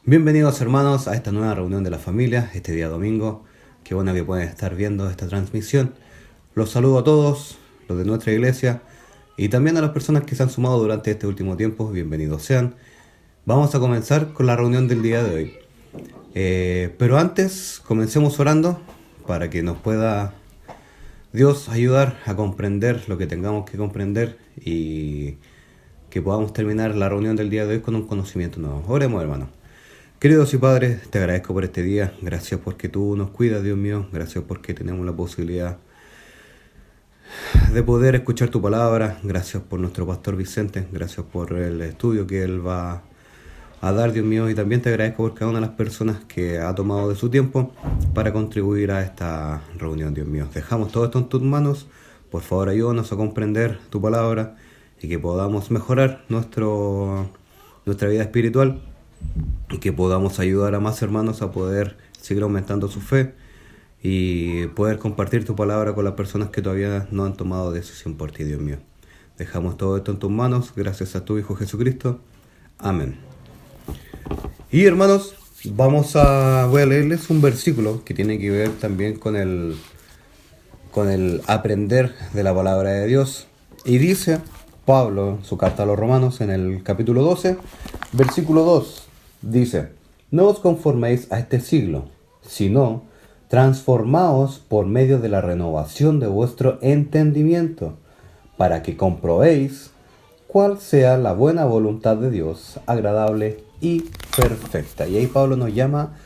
Bienvenidos hermanos a esta nueva reunión de la familia, este día domingo. Qué bueno que pueden estar viendo esta transmisión. Los saludo a todos, los de nuestra iglesia, y también a las personas que se han sumado durante este último tiempo. Bienvenidos sean. Vamos a comenzar con la reunión del día de hoy. Pero antes, comencemos orando para que nos pueda Dios ayudar a comprender lo que tengamos que comprender y que podamos terminar la reunión del día de hoy con un conocimiento nuevo. Oremos, hermanos. Querido Dios y Padre, te agradezco por este día. Gracias porque tú nos cuidas, Dios mío. Gracias porque tenemos la posibilidad de poder escuchar tu palabra. Gracias por nuestro pastor Vicente. Gracias por el estudio que él va a dar, Dios mío. Y también te agradezco por cada una de las personas que ha tomado de su tiempo para contribuir a esta reunión, Dios mío. Dejamos todo esto en tus manos. Por favor, ayúdanos a comprender tu palabra y que podamos mejorar nuestra vida espiritual y que podamos ayudar a más hermanos a poder seguir aumentando su fe y poder compartir tu palabra con las personas que todavía no han tomado decisión por ti, Dios mío. Dejamos todo esto en tus manos, gracias a tu Hijo Jesucristo. Amén. Y hermanos, voy a leerles un versículo que tiene que ver también con el aprender de la palabra de Dios. Y dice Pablo en su carta a los Romanos, en el capítulo 12, versículo 2, dice: no os conforméis a este siglo, sino transformaos por medio de la renovación de vuestro entendimiento, para que comprobéis cuál sea la buena voluntad de Dios, agradable y perfecta. Y ahí Pablo nos llama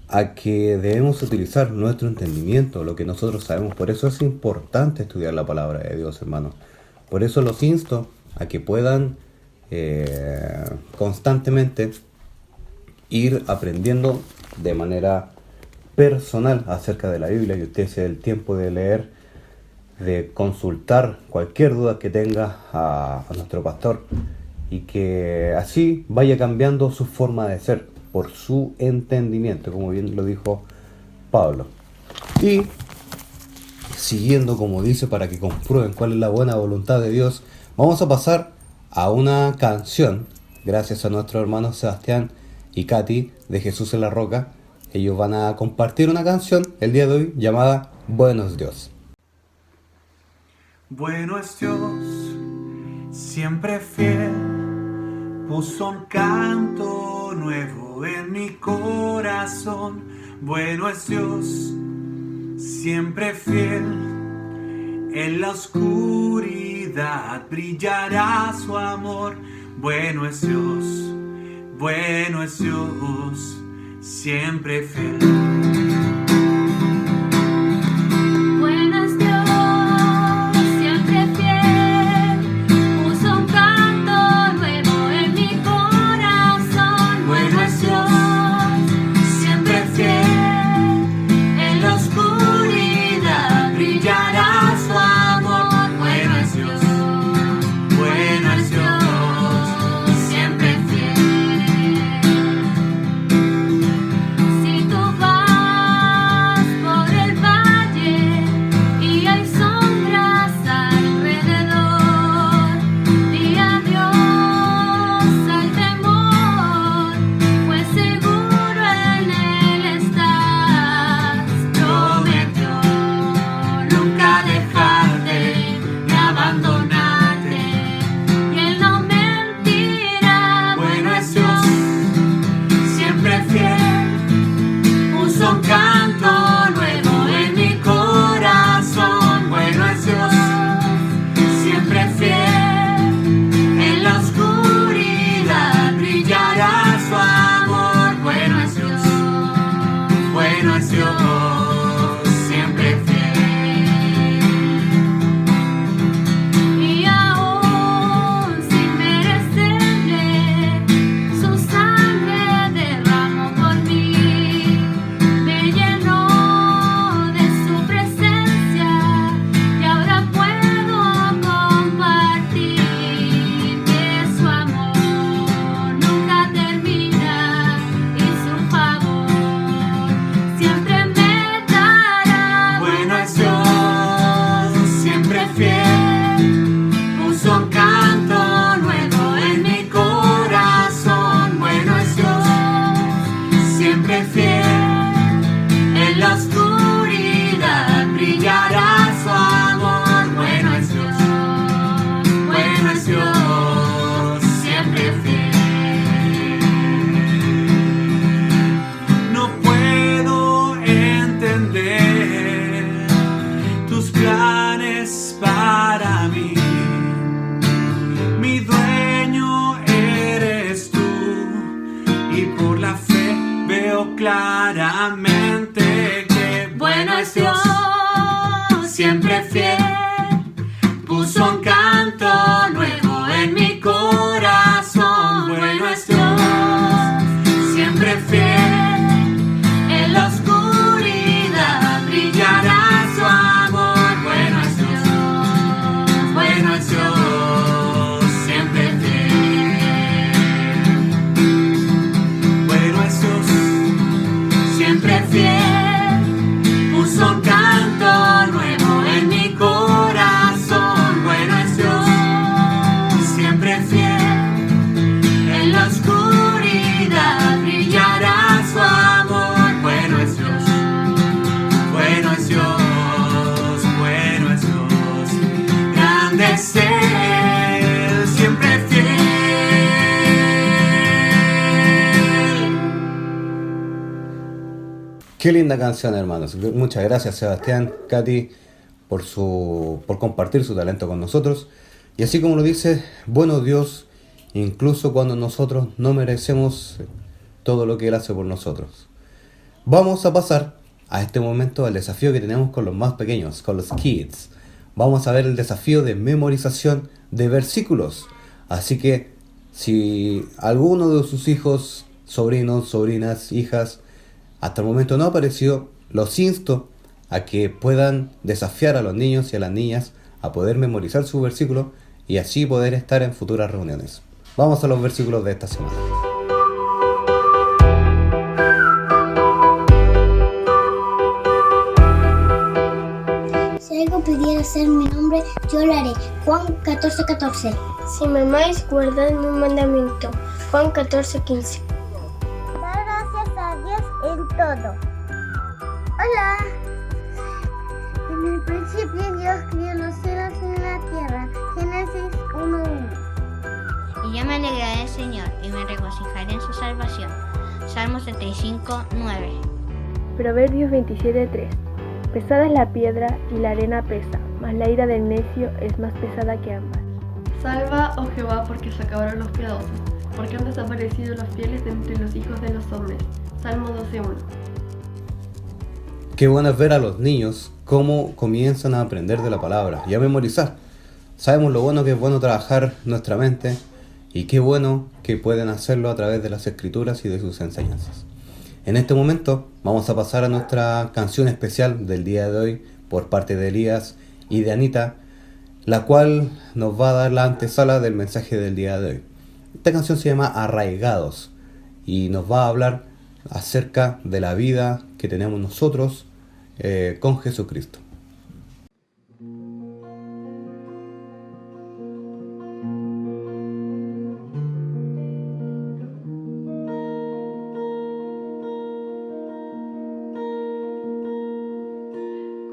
a que debemos utilizar nuestro entendimiento, lo que nosotros sabemos. Por eso es importante estudiar la palabra de Dios, hermanos. Por eso los insto a que puedan constantemente ir aprendiendo de manera personal acerca de la Biblia, que usted se dé el tiempo de leer, de consultar cualquier duda que tenga a nuestro pastor, y que así vaya cambiando su forma de ser por su entendimiento, como bien lo dijo Pablo. Y siguiendo como dice, para que comprueben cuál es la buena voluntad de Dios, vamos a pasar a una canción, gracias a nuestros hermanos Sebastián y Katy de Jesús en la Roca. Ellos van a compartir una canción el día de hoy llamada Bueno es Dios. Bueno es Dios, siempre fiel, puso un canto nuevo en mi corazón. Bueno es Dios, siempre fiel, en la oscuridad brillará su amor. Bueno es Dios, siempre fiel. Si tú vas siempre fiel, puso un canto nuevo en mi corazón. Bueno es Dios, siempre fiel, en la oscuridad brillará su amor. Bueno es Dios, siempre fiel. Bueno es Dios, siempre fiel, puso un canto nuevo en mi corazón. Bueno es Dios, siempre fiel, en la oscuridad brillará su amor. Bueno es Dios, bueno es Dios, bueno es Dios. Grande es Él, siempre fiel. Qué linda canción, hermanos. Muchas gracias, Sebastián, Katy, por compartir su talento con nosotros. Y así como lo dice, bueno Dios, incluso cuando nosotros no merecemos todo lo que Él hace por nosotros. Vamos a pasar a este momento al desafío que tenemos con los más pequeños, con los kids. Vamos a ver el desafío de memorización de versículos. Así que si alguno de sus hijos, sobrinos, sobrinas, hijas, hasta el momento no apareció, los insto a que puedan desafiar a los niños y a las niñas a poder memorizar su versículo y así poder estar en futuras reuniones. Vamos a los versículos de esta semana. Si algo pudiera ser mi nombre, yo lo haré. Juan 14:14. Si me amáis, guardad mi mandamiento. Juan 14:15. Dar gracias a Dios en todo. Hola. En el principio Dios crió los cielos y la tierra. Génesis 1:1. Y yo me alegraré del Señor y me regocijaré en su salvación. Salmo 75:9. Proverbios 27:3. Pesada es la piedra y la arena pesa, mas la ira del necio es más pesada que ambas. Salva, oh Jehová, porque se acabaron los piadosos, porque han desaparecido los fieles de entre los hijos de los hombres. Salmo 12:1. Qué bueno es ver a los niños cómo comienzan a aprender de la palabra y a memorizar. Sabemos lo bueno que es bueno trabajar nuestra mente y qué bueno que pueden hacerlo a través de las escrituras y de sus enseñanzas. En este momento vamos a pasar a nuestra canción especial del día de hoy por parte de Elías y de Anita, la cual nos va a dar la antesala del mensaje del día de hoy. Esta canción se llama Arraigados y nos va a hablar acerca de la vida que tenemos nosotros con Jesucristo.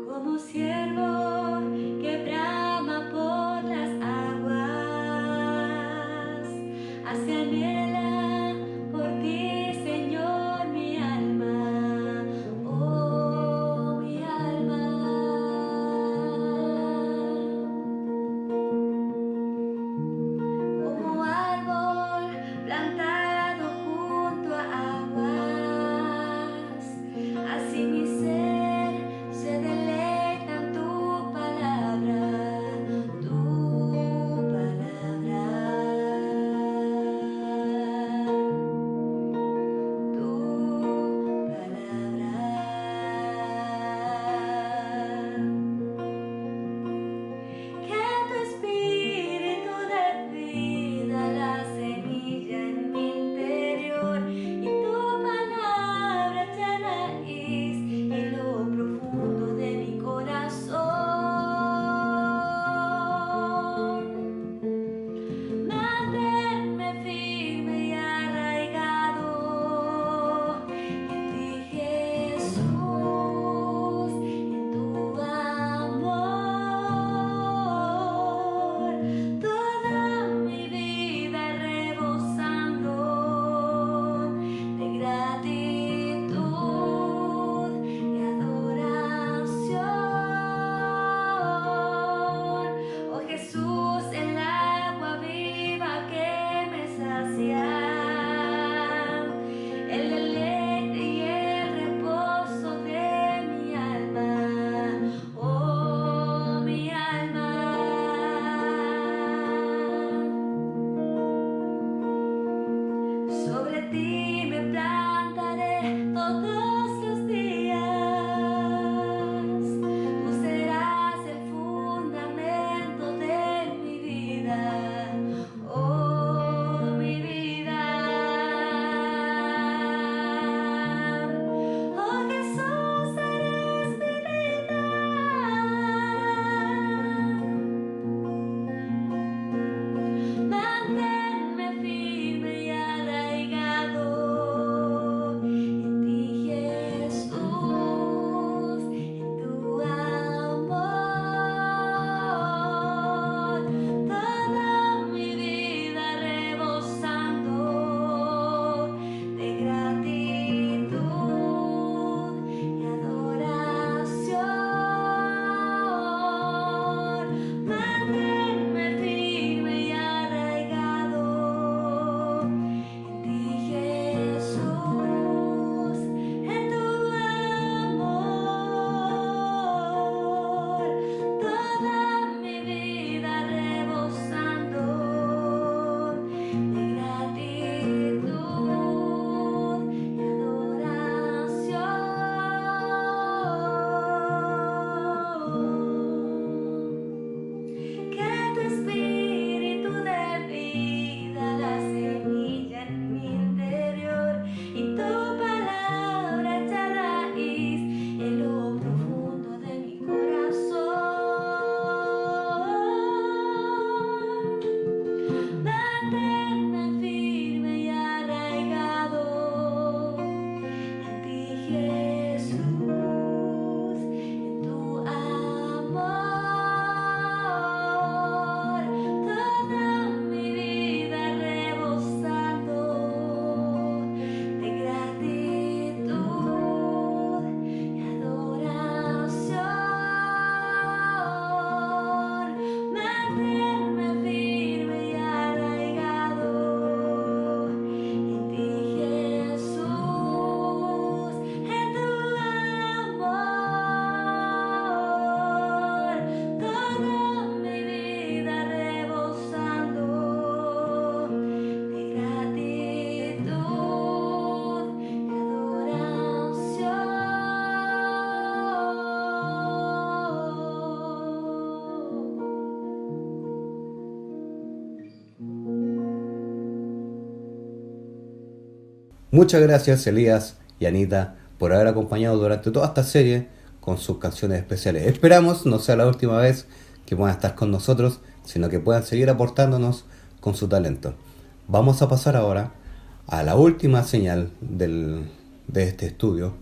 Como siervo que brama por las aguas, así anhela por ti, Señor, mi alma, oh mi alma. Como árbol plantado junto a aguas, así mi ser se deleita en tu palabra, tu palabra. ti me plantaré todos los días. Tú serás el fundamento de mi vida, oh mi vida. Oh Jesús, eres mi vida. Manténme firme y arraigado en ti, Jesús, en tu amor. Toda mi vida rebosando de gratitud y adoración. Manténme firme y arraigado en ti, Jesús, en tu amor. Toda mi vida rebosando de gratitud y adoración. Que tu espíritu de vida, la semilla en mi interior, y tu palabra echa raíz en lo profundo de mi corazón. Manténme firme y arraigado en ti, Jesús, en tu amor. Toda mi vida rebosando de gratitud y adoración. Manténme firme y arraigado en ti, Jesús, en tu amor. Toda mi vida rebosando de gratitud y adoración. Muchas gracias Elías y Anita por haber acompañado durante toda esta serie con sus canciones especiales. Esperamos no sea la última vez que puedan estar con nosotros, sino que puedan seguir aportándonos con su talento. Vamos a pasar ahora a la última señal de este estudio,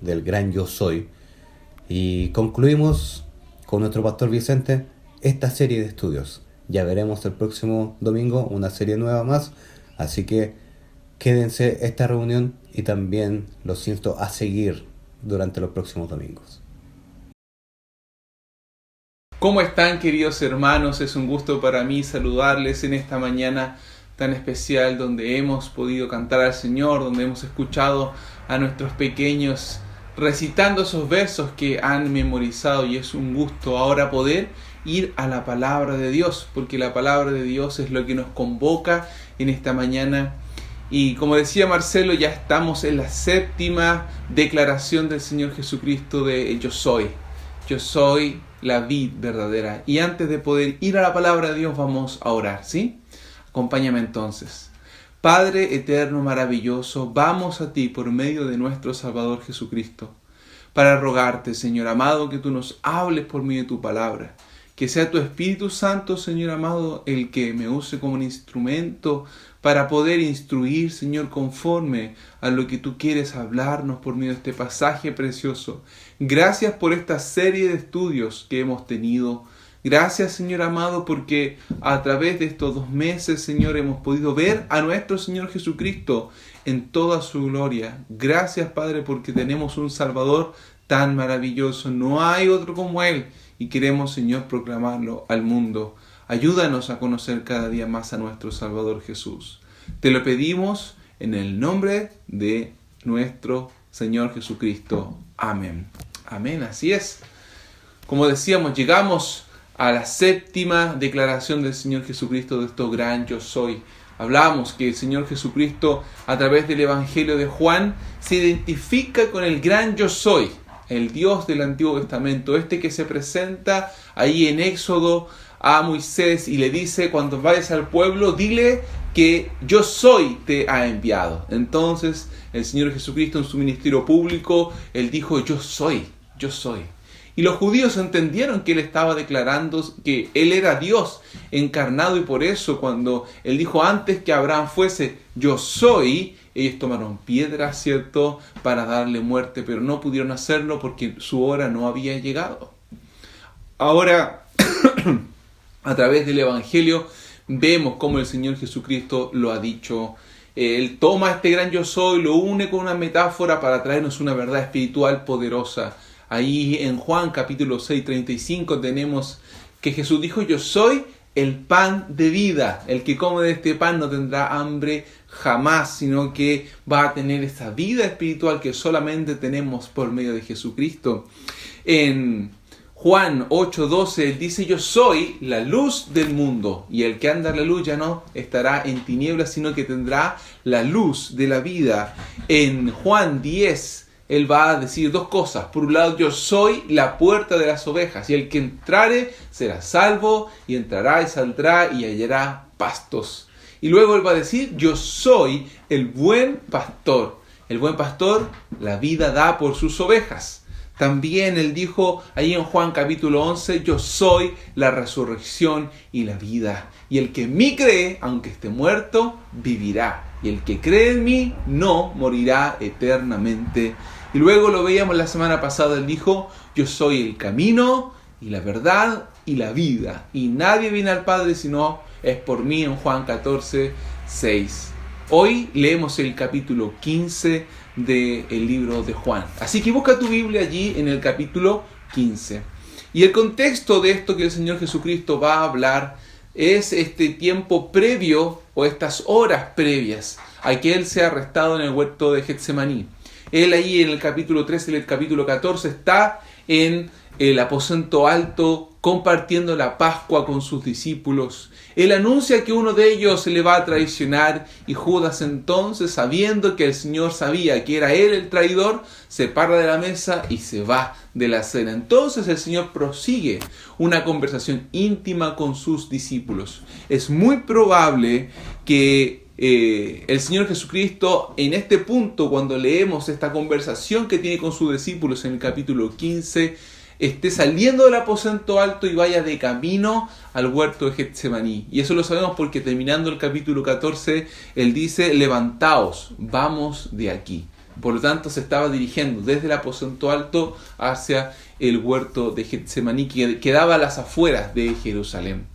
del Gran Yo Soy, y concluimos con nuestro pastor Vicente esta serie de estudios. Ya veremos el próximo domingo una serie nueva más, así que quédense esta reunión y también los insto a seguir durante los próximos domingos. ¿Cómo están, queridos hermanos? Es un gusto para mí saludarles en esta mañana tan especial donde hemos podido cantar al Señor, donde hemos escuchado a nuestros pequeños recitando esos versos que han memorizado, y es un gusto ahora poder ir a la palabra de Dios, porque la palabra de Dios es lo que nos convoca en esta mañana. Y como decía Marcelo, ya estamos en la séptima declaración del Señor Jesucristo de Yo soy la vid verdadera. Y antes de poder ir a la palabra de Dios, vamos a orar, ¿sí? Acompáñame entonces. Padre eterno, maravilloso, vamos a ti por medio de nuestro Salvador Jesucristo, para rogarte, Señor amado, que tú nos hables por medio de tu palabra. Que sea tu Espíritu Santo, Señor amado, el que me use como un instrumento para poder instruir, Señor, conforme a lo que tú quieres hablarnos por medio de este pasaje precioso. Gracias por esta serie de estudios que hemos tenido. Gracias, Señor amado, porque a través de estos 2 meses, Señor, hemos podido ver a nuestro Señor Jesucristo en toda su gloria. Gracias, Padre, porque tenemos un Salvador tan maravilloso. No hay otro como Él. Y queremos, Señor, proclamarlo al mundo. Ayúdanos a conocer cada día más a nuestro Salvador Jesús. Te lo pedimos en el nombre de nuestro Señor Jesucristo. Amén. Amén, así es. Como decíamos, llegamos a la séptima declaración del Señor Jesucristo de esto gran yo soy. Hablábamos que el Señor Jesucristo, a través del Evangelio de Juan, se identifica con el gran yo soy, el Dios del Antiguo Testamento, que se presenta ahí en Éxodo a Moisés y le dice: cuando vayas al pueblo, dile que yo soy te ha enviado. Entonces el Señor Jesucristo, en su ministerio público, Él dijo: yo soy, yo soy. Y los judíos entendieron que Él estaba declarando que Él era Dios encarnado, y por eso cuando Él dijo: antes que Abraham fuese, yo soy, ellos tomaron piedras, ¿cierto?, para darle muerte, pero no pudieron hacerlo porque su hora no había llegado. Ahora, a través del Evangelio, vemos cómo el Señor Jesucristo lo ha dicho. Él toma este gran yo soy, lo une con una metáfora para traernos una verdad espiritual poderosa. Ahí en Juan capítulo 6, 35 tenemos que Jesús dijo: yo soy el pan de vida. El que come de este pan no tendrá hambre jamás, sino que va a tener esa vida espiritual que solamente tenemos por medio de Jesucristo. En Juan 8:12 Él dice: yo soy la luz del mundo, y el que anda en la luz ya no estará en tinieblas, sino que tendrá la luz de la vida. En Juan 10 Él va a decir dos cosas. Por un lado, yo soy la puerta de las ovejas, y el que entrare será salvo, y entrará y saldrá y hallará pastos. Y luego Él va a decir: yo soy el buen pastor. El buen pastor la vida da por sus ovejas. También Él dijo ahí en Juan capítulo 11: yo soy la resurrección y la vida. Y el que en mí cree, aunque esté muerto, vivirá. Y el que cree en mí no morirá eternamente. Y luego lo veíamos la semana pasada, Él dijo: yo soy el camino y la verdad y la vida. Y nadie viene al Padre sino es por mí, en Juan 14:6. Hoy leemos el capítulo 15 del libro de Juan. Así que busca tu Biblia allí en el capítulo 15. Y el contexto de esto que el Señor Jesucristo va a hablar es este tiempo previo, o estas horas previas a que Él sea arrestado en el huerto de Getsemaní. Él ahí en el capítulo 13 y el capítulo 14 está en el aposento alto compartiendo la Pascua con sus discípulos. Él anuncia que uno de ellos se le va a traicionar, y Judas entonces, sabiendo que el Señor sabía que era él el traidor, se para de la mesa y se va de la cena. Entonces el Señor prosigue una conversación íntima con sus discípulos. Es muy probable que el Señor Jesucristo, en este punto, cuando leemos esta conversación que tiene con sus discípulos en el capítulo 15, esté saliendo del aposento alto y vaya de camino al huerto de Getsemaní. Y eso lo sabemos porque terminando el capítulo 14, Él dice: levantaos, vamos de aquí. Por lo tanto, se estaba dirigiendo desde el aposento alto hacia el huerto de Getsemaní, que quedaba a las afueras de Jerusalén.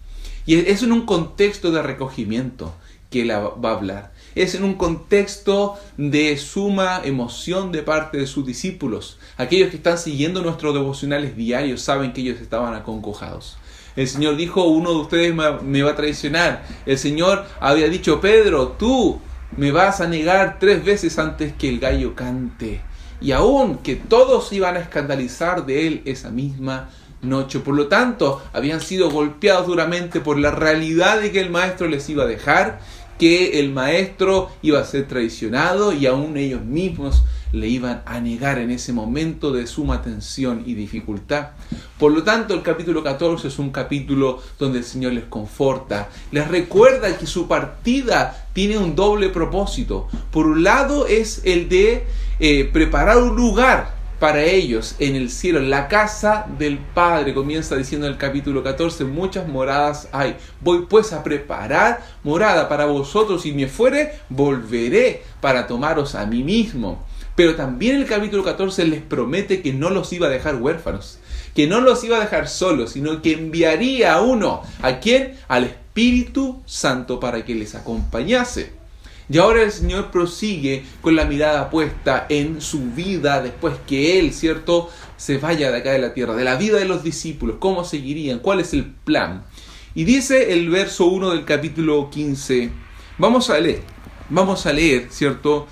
Y es en un contexto de recogimiento que Él va a hablar. Es en un contexto de suma emoción de parte de sus discípulos. Aquellos que están siguiendo nuestros devocionales diarios saben que ellos estaban acongojados. El Señor dijo: uno de ustedes me va a traicionar. El Señor había dicho: Pedro, tú me vas a negar 3 veces antes que el gallo cante. Y aún que todos iban a escandalizar de Él esa misma noche. Por lo tanto, habían sido golpeados duramente por la realidad de que el Maestro les iba a dejar, que el Maestro iba a ser traicionado, y aún ellos mismos le iban a negar en ese momento de suma tensión y dificultad. Por lo tanto, el capítulo 14 es un capítulo donde el Señor les conforta, les recuerda que su partida tiene un doble propósito. Por un lado es el de preparar un lugar para ellos en el cielo, en la casa del Padre. Comienza diciendo en el capítulo 14: muchas moradas hay. Voy pues a preparar morada para vosotros, y me fuere, volveré para tomaros a mí mismo. Pero también el capítulo 14 les promete que no los iba a dejar huérfanos, que no los iba a dejar solos, sino que enviaría a uno. ¿A quién? Al Espíritu Santo, para que les acompañase. Y ahora el Señor prosigue con la mirada puesta en su vida después que Él, ¿cierto?, se vaya de acá de la tierra, de la vida de los discípulos. ¿Cómo seguirían? ¿Cuál es el plan? Y dice el verso 1 del capítulo 15. Vamos a leer, ¿cierto?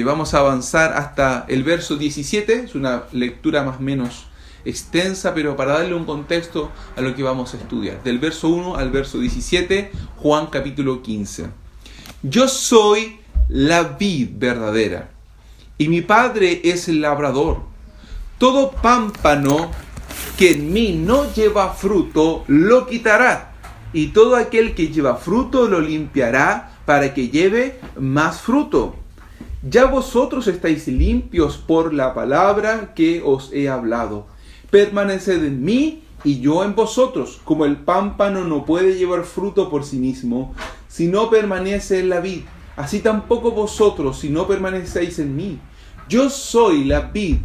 Vamos a avanzar hasta el verso 17. Es una lectura más o menos extensa, pero para darle un contexto a lo que vamos a estudiar. Del verso 1 al verso 17, Juan capítulo 15. Yo soy la vid verdadera, y mi Padre es el labrador. Todo pámpano que en mí no lleva fruto, lo quitará, y todo aquel que lleva fruto lo limpiará para que lleve más fruto. Ya vosotros estáis limpios por la palabra que os he hablado. Permaneced en mí y yo en vosotros, como el pámpano no puede llevar fruto por sí mismo, si no permanece en la vid, así tampoco vosotros, si no permanecéis en mí. Yo soy la vid,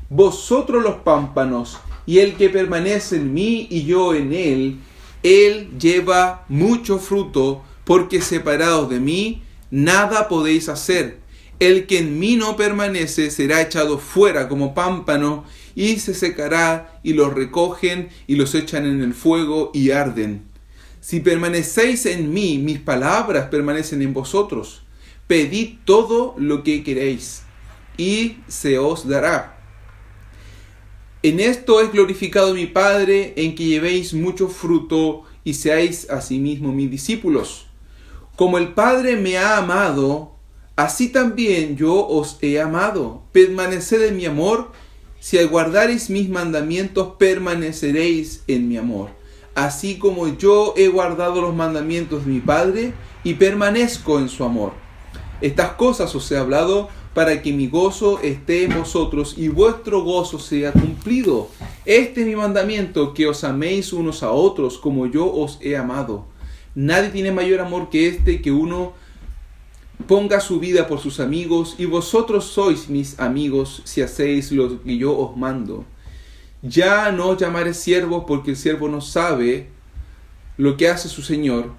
vosotros los pámpanos, y el que permanece en mí y yo en él, él lleva mucho fruto, porque separados de mí, nada podéis hacer. El que en mí no permanece será echado fuera como pámpano, y se secará, y los recogen, y los echan en el fuego, y arden. Si permanecéis en mí, mis palabras permanecen en vosotros. Pedid todo lo que queréis, y se os dará. En esto es glorificado mi Padre, en que llevéis mucho fruto, y seáis asimismo mis discípulos. Como el Padre me ha amado, así también yo os he amado. Permaneced en mi amor. Si guardareis mis mandamientos, permaneceréis en mi amor. Así como yo he guardado los mandamientos de mi Padre y permanezco en su amor. Estas cosas os he hablado para que mi gozo esté en vosotros y vuestro gozo sea cumplido. Este es mi mandamiento, que os améis unos a otros como yo os he amado. Nadie tiene mayor amor que este, que uno ponga su vida por sus amigos, y vosotros sois mis amigos si hacéis lo que yo os mando. Ya no os llamaré siervos, porque el siervo no sabe lo que hace su señor,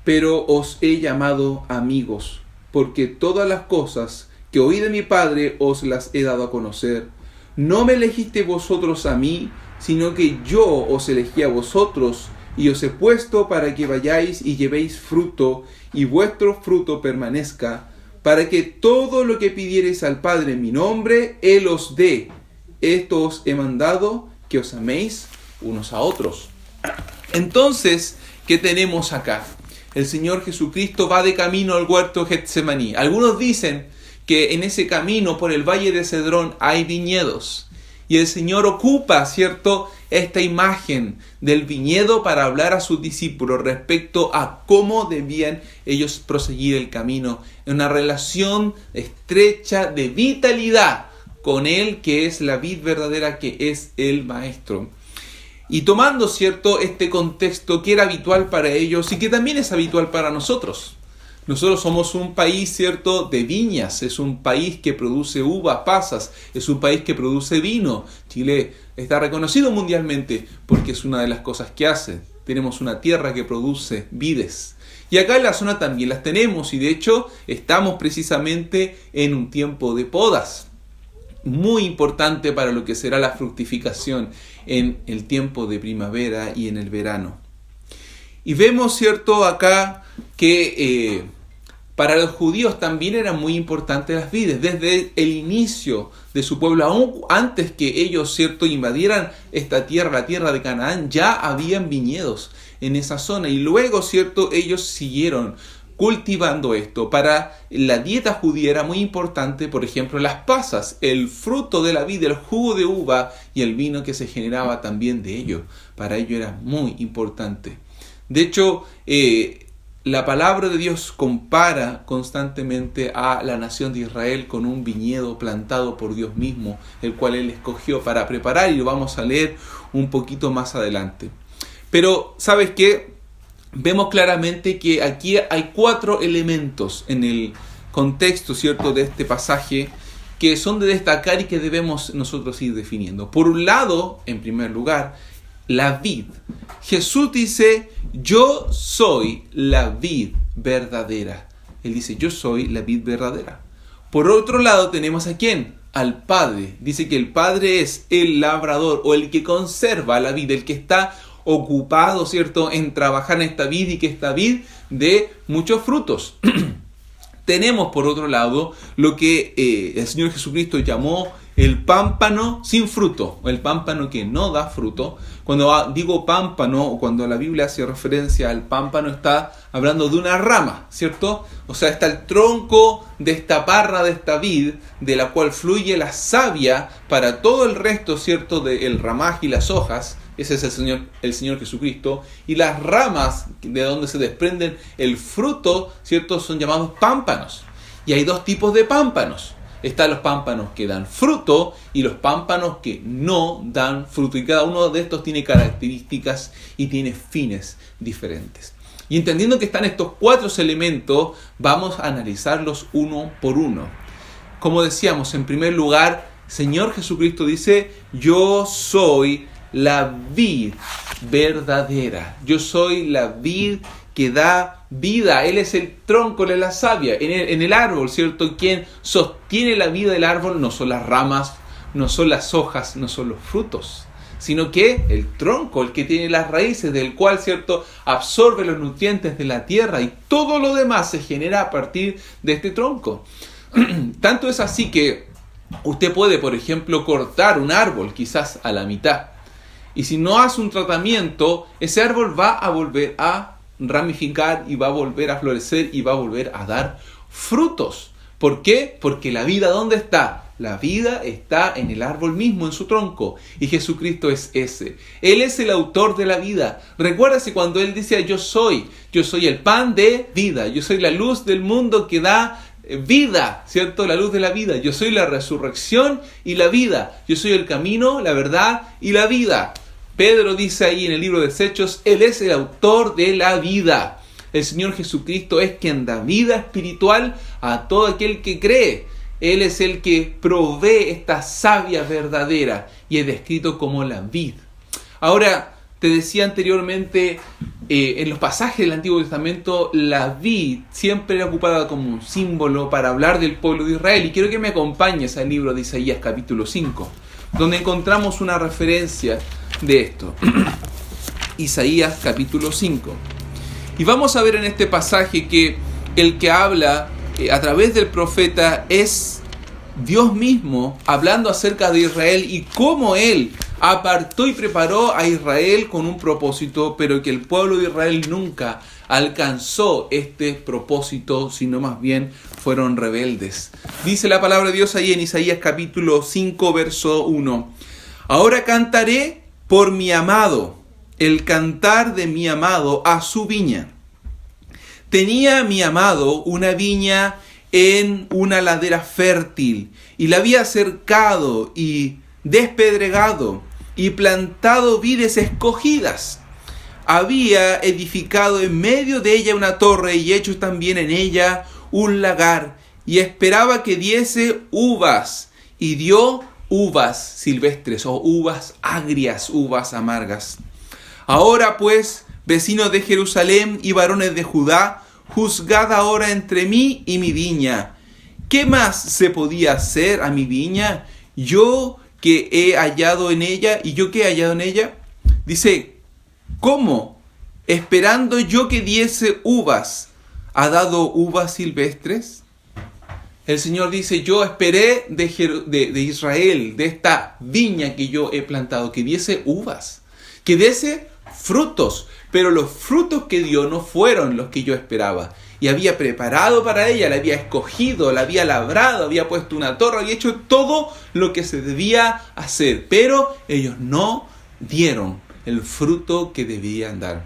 pero os he llamado amigos, porque todas las cosas que oí de mi Padre os las he dado a conocer. No me elegisteis vosotros a mí, sino que yo os elegí a vosotros, y os he puesto para que vayáis y llevéis fruto, y vuestro fruto permanezca, para que todo lo que pidiereis al Padre en mi nombre, Él os dé. Esto os he mandado, que os améis unos a otros. Entonces, ¿qué tenemos acá? El Señor Jesucristo va de camino al huerto de Getsemaní. Algunos dicen que en ese camino por el valle de Cedrón hay viñedos. Y el Señor ocupa, ¿cierto?, esta imagen del viñedo para hablar a sus discípulos respecto a cómo debían ellos proseguir el camino en una relación estrecha de vitalidad con Él, que es la vid verdadera, que es el Maestro. Y tomando, ¿cierto?, este contexto que era habitual para ellos y que también es habitual para nosotros. Nosotros somos un país, ¿cierto?, de viñas, es un país que produce uvas, pasas, es un país que produce vino. Chile está reconocido mundialmente porque es una de las cosas que hace. Tenemos una tierra que produce vides. Y acá en la zona también las tenemos, y de hecho estamos precisamente en un tiempo de podas. Muy importante para lo que será la fructificación en el tiempo de primavera y en el verano. Y vemos, ¿cierto?, acá que para los judíos también eran muy importantes las vides. Desde el inicio de su pueblo, aún antes que ellos, ¿cierto?, invadieran esta tierra, la tierra de Canaán, ya habían viñedos en esa zona. Y luego, ¿cierto?, ellos siguieron cultivando esto. Para la dieta judía era muy importante, por ejemplo, las pasas, el fruto de la vid, el jugo de uva y el vino que se generaba también de ello. Para ello era muy importante. De hecho, la palabra de Dios compara constantemente a la nación de Israel con un viñedo plantado por Dios mismo, el cual Él escogió para preparar, y lo vamos a leer un poquito más adelante. Pero, ¿sabes qué? Vemos claramente que aquí hay 4 elementos en el contexto, ¿cierto?, de este pasaje que son de destacar y que debemos nosotros ir definiendo. Por un lado, en primer lugar, la vid. Jesús dice: yo soy la vid verdadera. Él dice: yo soy la vid verdadera. Por otro lado, tenemos ¿a quién? Al Padre. Dice que el Padre es el labrador, o el que conserva la vid, el que está ocupado, ¿cierto?, en trabajar en esta vid, y que esta vid dé muchos frutos. Tenemos, por otro lado, lo que el Señor Jesucristo llamó el pámpano sin fruto, o el pámpano que no da fruto. Cuando digo pámpano, o cuando la Biblia hace referencia al pámpano, está hablando de una rama, ¿cierto? O sea, está el tronco de esta parra, de esta vid, de la cual fluye la savia para todo el resto, ¿cierto? Del ramaje y las hojas. Ese es el Señor Jesucristo. Y las ramas de donde se desprenden el fruto, ¿cierto? Son llamados pámpanos. Y hay dos tipos de pámpanos. Están los pámpanos que dan fruto y los pámpanos que no dan fruto. Y cada uno de estos tiene características y tiene fines diferentes. Y entendiendo que están estos 4 elementos, vamos a analizarlos uno por uno. Como decíamos, en primer lugar, Señor Jesucristo dice: yo soy la vid verdadera. Yo soy la vid que da vida. Él es el tronco, Él es la savia. En el árbol, ¿cierto? Quien sostiene la vida del árbol no son las ramas, no son las hojas, no son los frutos, sino que el tronco, el que tiene las raíces, del cual, ¿cierto?, absorbe los nutrientes de la tierra, y todo lo demás se genera a partir de este tronco. Tanto es así que usted puede, por ejemplo, cortar un árbol quizás a la mitad, y si no hace un tratamiento, ese árbol va a volver a ramificar y va a volver a florecer y va a volver a dar frutos. ¿Por qué? Porque la vida, ¿dónde está? La vida está en el árbol mismo, en su tronco. Y Jesucristo es ese. Él es el autor de la vida. Recuérdase cuando Él decía: yo soy el pan de vida. Yo soy la luz del mundo que da vida, ¿cierto? La luz de la vida. Yo soy la resurrección y la vida. Yo soy el camino, la verdad y la vida. Pedro dice ahí en el libro de Hechos: Él es el autor de la vida. El Señor Jesucristo es quien da vida espiritual a todo aquel que cree. Él es el que provee esta savia verdadera y es descrito como la vid. Ahora, te decía anteriormente, en los pasajes del Antiguo Testamento, la vid siempre era ocupada como un símbolo para hablar del pueblo de Israel. Y quiero que me acompañes al libro de Isaías capítulo 5, donde encontramos una referencia de esto. Isaías capítulo 5. Y vamos a ver en este pasaje que el que habla a través del profeta es Dios mismo, hablando acerca de Israel y cómo Él apartó y preparó a Israel con un propósito, pero que el pueblo de Israel nunca alcanzó este propósito, sino más bien fueron rebeldes. Dice la palabra de Dios ahí en Isaías capítulo 5, verso 1. Ahora cantaré por mi amado, el cantar de mi amado a su viña. Tenía mi amado una viña en una ladera fértil, y la había cercado y despedregado, y plantado vides escogidas. Había edificado en medio de ella una torre, y hecho también en ella un lagar, y esperaba que diese uvas, y dio uvas silvestres, o uvas agrias, uvas amargas. Ahora pues, vecinos de Jerusalén y varones de Judá, juzgad ahora entre mí y mi viña. ¿Qué más se podía hacer a mi viña? Yo que he hallado en ella, ¿y yo qué he hallado en ella? Dice, ¿cómo? Esperando yo que diese uvas, ¿ha dado uvas silvestres? El Señor dice, yo esperé de Israel, de esta viña que yo he plantado, que diese uvas, que diese frutos, pero los frutos que dio no fueron los que yo esperaba. Y había preparado para ella, la había escogido, la había labrado, había puesto una torre, había hecho todo lo que se debía hacer, pero ellos no dieron el fruto que debían dar.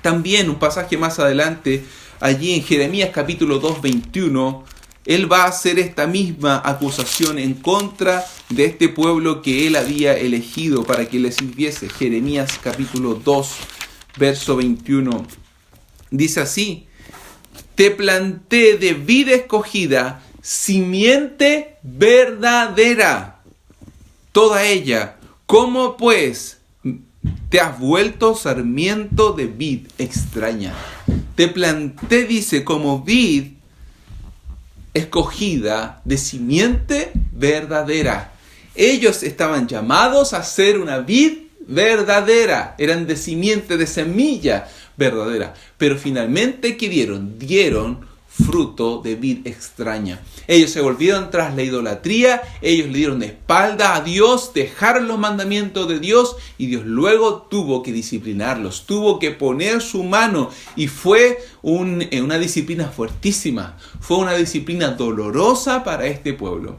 También un pasaje más adelante, allí en Jeremías capítulo 2, 21, él va a hacer esta misma acusación en contra de este pueblo que él había elegido para que le sirviese. Jeremías capítulo 2, verso 21. Dice así: te planté de vid escogida, simiente verdadera, toda ella. ¿Cómo pues te has vuelto sarmiento de vid extraña? Te planté, dice, como vid escogida de simiente verdadera. Ellos estaban llamados a ser una vid verdadera, eran de simiente, de semilla verdadera, pero finalmente ¿qué dieron? Dieron fruto de vid extraña. Ellos se volvieron tras la idolatría, ellos le dieron de espalda a Dios, dejaron los mandamientos de Dios y Dios luego tuvo que disciplinarlos, tuvo que poner su mano y fue una disciplina fuertísima, fue una disciplina dolorosa para este pueblo.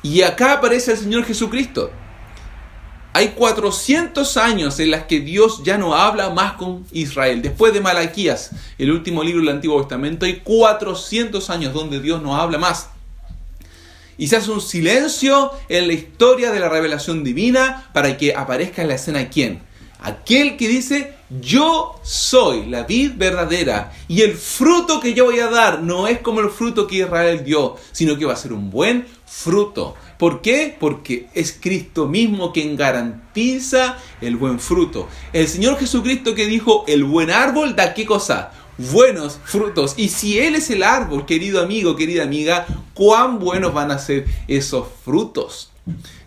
Y acá aparece el Señor Jesucristo. Hay 400 años en las que Dios ya no habla más con Israel. Después de Malaquías, el último libro del Antiguo Testamento, hay 400 años donde Dios no habla más. Y se hace un silencio en la historia de la revelación divina para que aparezca en la escena ¿quién? Aquel que dice, yo soy la vid verdadera y el fruto que yo voy a dar no es como el fruto que Israel dio, sino que va a ser un buen fruto. ¿Por qué? Porque es Cristo mismo quien garantiza el buen fruto. El Señor Jesucristo que dijo, el buen árbol da ¿qué cosa? Buenos frutos. Y si Él es el árbol, querido amigo, querida amiga, ¿cuán buenos van a ser esos frutos?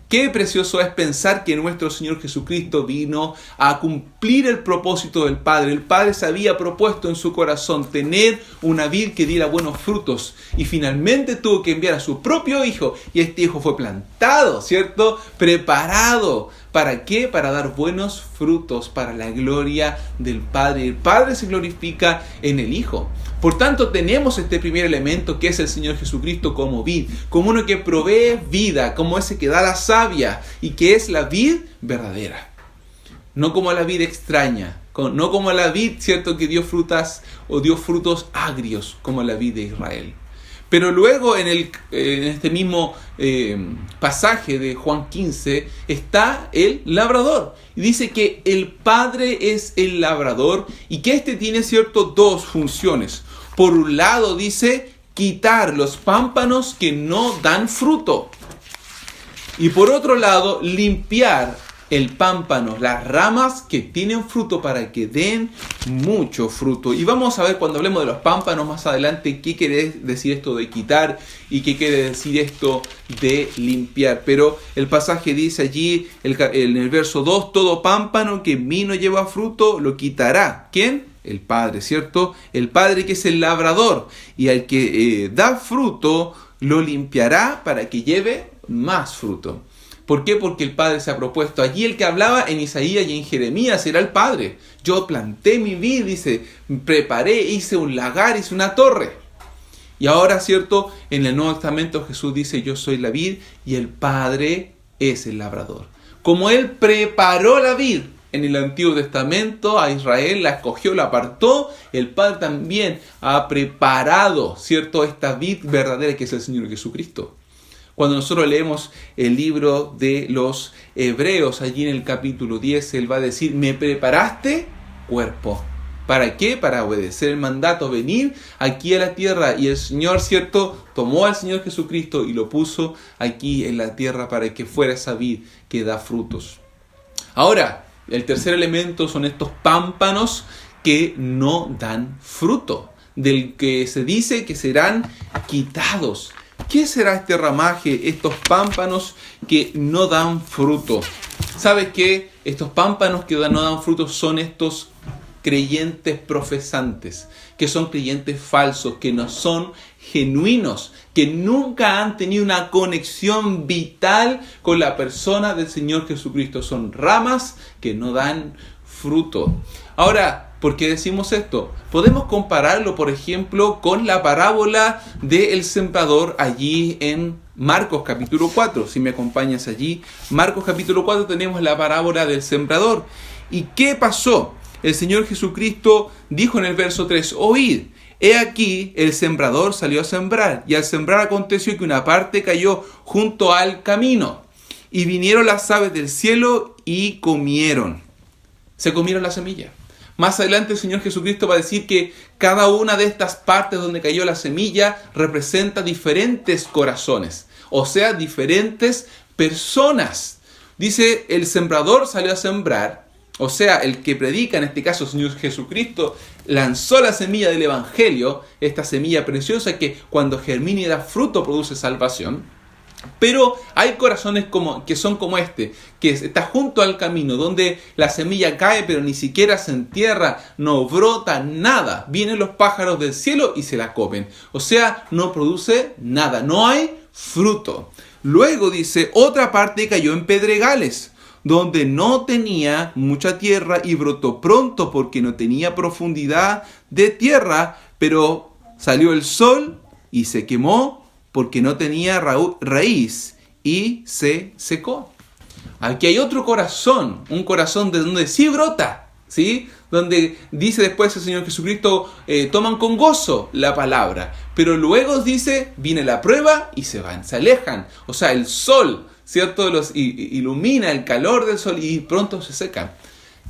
Qué precioso es pensar que nuestro Señor Jesucristo vino a cumplir el propósito del Padre. El Padre se había propuesto en su corazón tener una vid que diera buenos frutos. Y finalmente tuvo que enviar a su propio Hijo. Y este Hijo fue plantado, ¿cierto? Preparado. ¿Para qué? Para dar buenos frutos para la gloria del Padre. El Padre se glorifica en el Hijo. Por tanto, tenemos este primer elemento que es el Señor Jesucristo como vid, como uno que provee vida, como ese que da la savia y que es la vid verdadera. No como la vid extraña, no como la vid, ¿cierto?, que dio frutas o dio frutos agrios como la vid de Israel. Pero luego en este mismo pasaje de Juan 15 está el labrador. Y dice que el Padre es el labrador y que este tiene, ¿cierto?, dos funciones. Por un lado dice quitar los pámpanos que no dan fruto. Y por otro lado limpiar el pámpano, las ramas que tienen fruto para que den mucho fruto. Y vamos a ver cuando hablemos de los pámpanos más adelante qué quiere decir esto de quitar y qué quiere decir esto de limpiar. Pero el pasaje dice allí en el verso 2, todo pámpano que en mí no lleva fruto lo quitará. ¿Quién? El Padre, ¿cierto? El Padre que es el labrador y al que da fruto lo limpiará para que lleve más fruto. ¿Por qué? Porque el Padre se ha propuesto. Allí el que hablaba en Isaías y en Jeremías era el Padre. Yo planté mi vid, dice, preparé, hice un lagar, hice una torre. Y ahora, ¿cierto? En el Nuevo Testamento Jesús dice, yo soy la vid y el Padre es el labrador. Como Él preparó la vid en el Antiguo Testamento, a Israel la escogió, la apartó, el Padre también ha preparado, ¿cierto?, esta vid verdadera que es el Señor Jesucristo. Cuando nosotros leemos el libro de los Hebreos, allí en el capítulo 10, Él va a decir, me preparaste cuerpo. ¿Para qué? Para obedecer el mandato, venir aquí a la tierra. Y el Señor, ¿cierto?, tomó al Señor Jesucristo y lo puso aquí en la tierra para que fuera esa vid que da frutos. Ahora, el tercer elemento son estos pámpanos que no dan fruto, del que se dice que serán quitados. ¿Qué será este ramaje, estos pámpanos que no dan fruto? ¿Sabes qué? Estos pámpanos que no dan fruto son estos creyentes profesantes, que son creyentes falsos, que no son genuinos, que nunca han tenido una conexión vital con la persona del Señor Jesucristo. Son ramas que no dan fruto. Ahora, ¿por qué decimos esto? Podemos compararlo, por ejemplo, con la parábola del sembrador allí en Marcos capítulo 4. Si me acompañas allí, Marcos capítulo 4 tenemos la parábola del sembrador. ¿Y qué pasó? El Señor Jesucristo dijo en el verso 3, oíd, he aquí el sembrador salió a sembrar, y al sembrar aconteció que una parte cayó junto al camino, y vinieron las aves del cielo y comieron. Se comieron la semilla. Más adelante el Señor Jesucristo va a decir que cada una de estas partes donde cayó la semilla representa diferentes corazones, o sea, diferentes personas. Dice, el sembrador salió a sembrar, o sea, el que predica, en este caso el Señor Jesucristo, lanzó la semilla del Evangelio, esta semilla preciosa que cuando germina y da fruto produce salvación. Pero hay corazones que son como este, que está junto al camino, donde la semilla cae pero ni siquiera se entierra, no brota nada. Vienen los pájaros del cielo y se la comen. O sea, no produce nada, no hay fruto. Luego dice, otra parte cayó en pedregales, donde no tenía mucha tierra y brotó pronto porque no tenía profundidad de tierra, pero salió el sol y se quemó porque no tenía raíz y se secó. Aquí hay otro corazón, un corazón de donde sí brota, ¿sí? Donde dice después el Señor Jesucristo, toman con gozo la palabra, pero luego dice, viene la prueba y se van, se alejan. O sea, el sol, ¿cierto? Los ilumina el calor del sol y pronto se secan.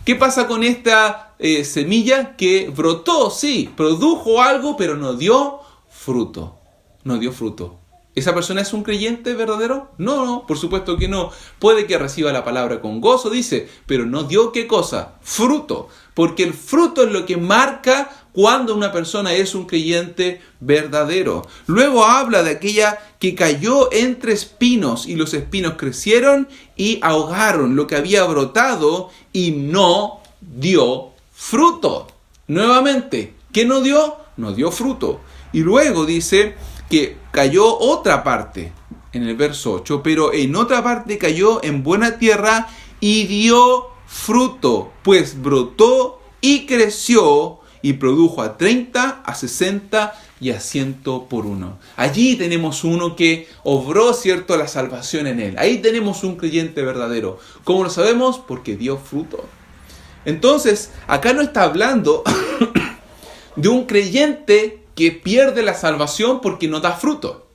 ¿Qué pasa con esta semilla que brotó? Sí, produjo algo, pero no dio fruto. No dio fruto. ¿Esa persona es un creyente verdadero? No, por supuesto que no. Puede que reciba la palabra con gozo, dice, pero no dio ¿qué cosa? Fruto. Porque el fruto es lo que marca cuando una persona es un creyente verdadero. Luego habla de aquella que cayó entre espinos y los espinos crecieron y ahogaron lo que había brotado y no dio fruto. Nuevamente, ¿qué no dio? No dio fruto. Y luego dice que cayó otra parte en el verso 8, pero en otra parte cayó en buena tierra y dio fruto, pues brotó y creció y produjo a 30, a 60 y a 100 por uno. Allí tenemos uno que obró, ¿cierto?, la salvación en él. Ahí tenemos un creyente verdadero. ¿Cómo lo sabemos? Porque dio fruto. Entonces, acá no está hablando de un creyente que pierde la salvación porque no da fruto,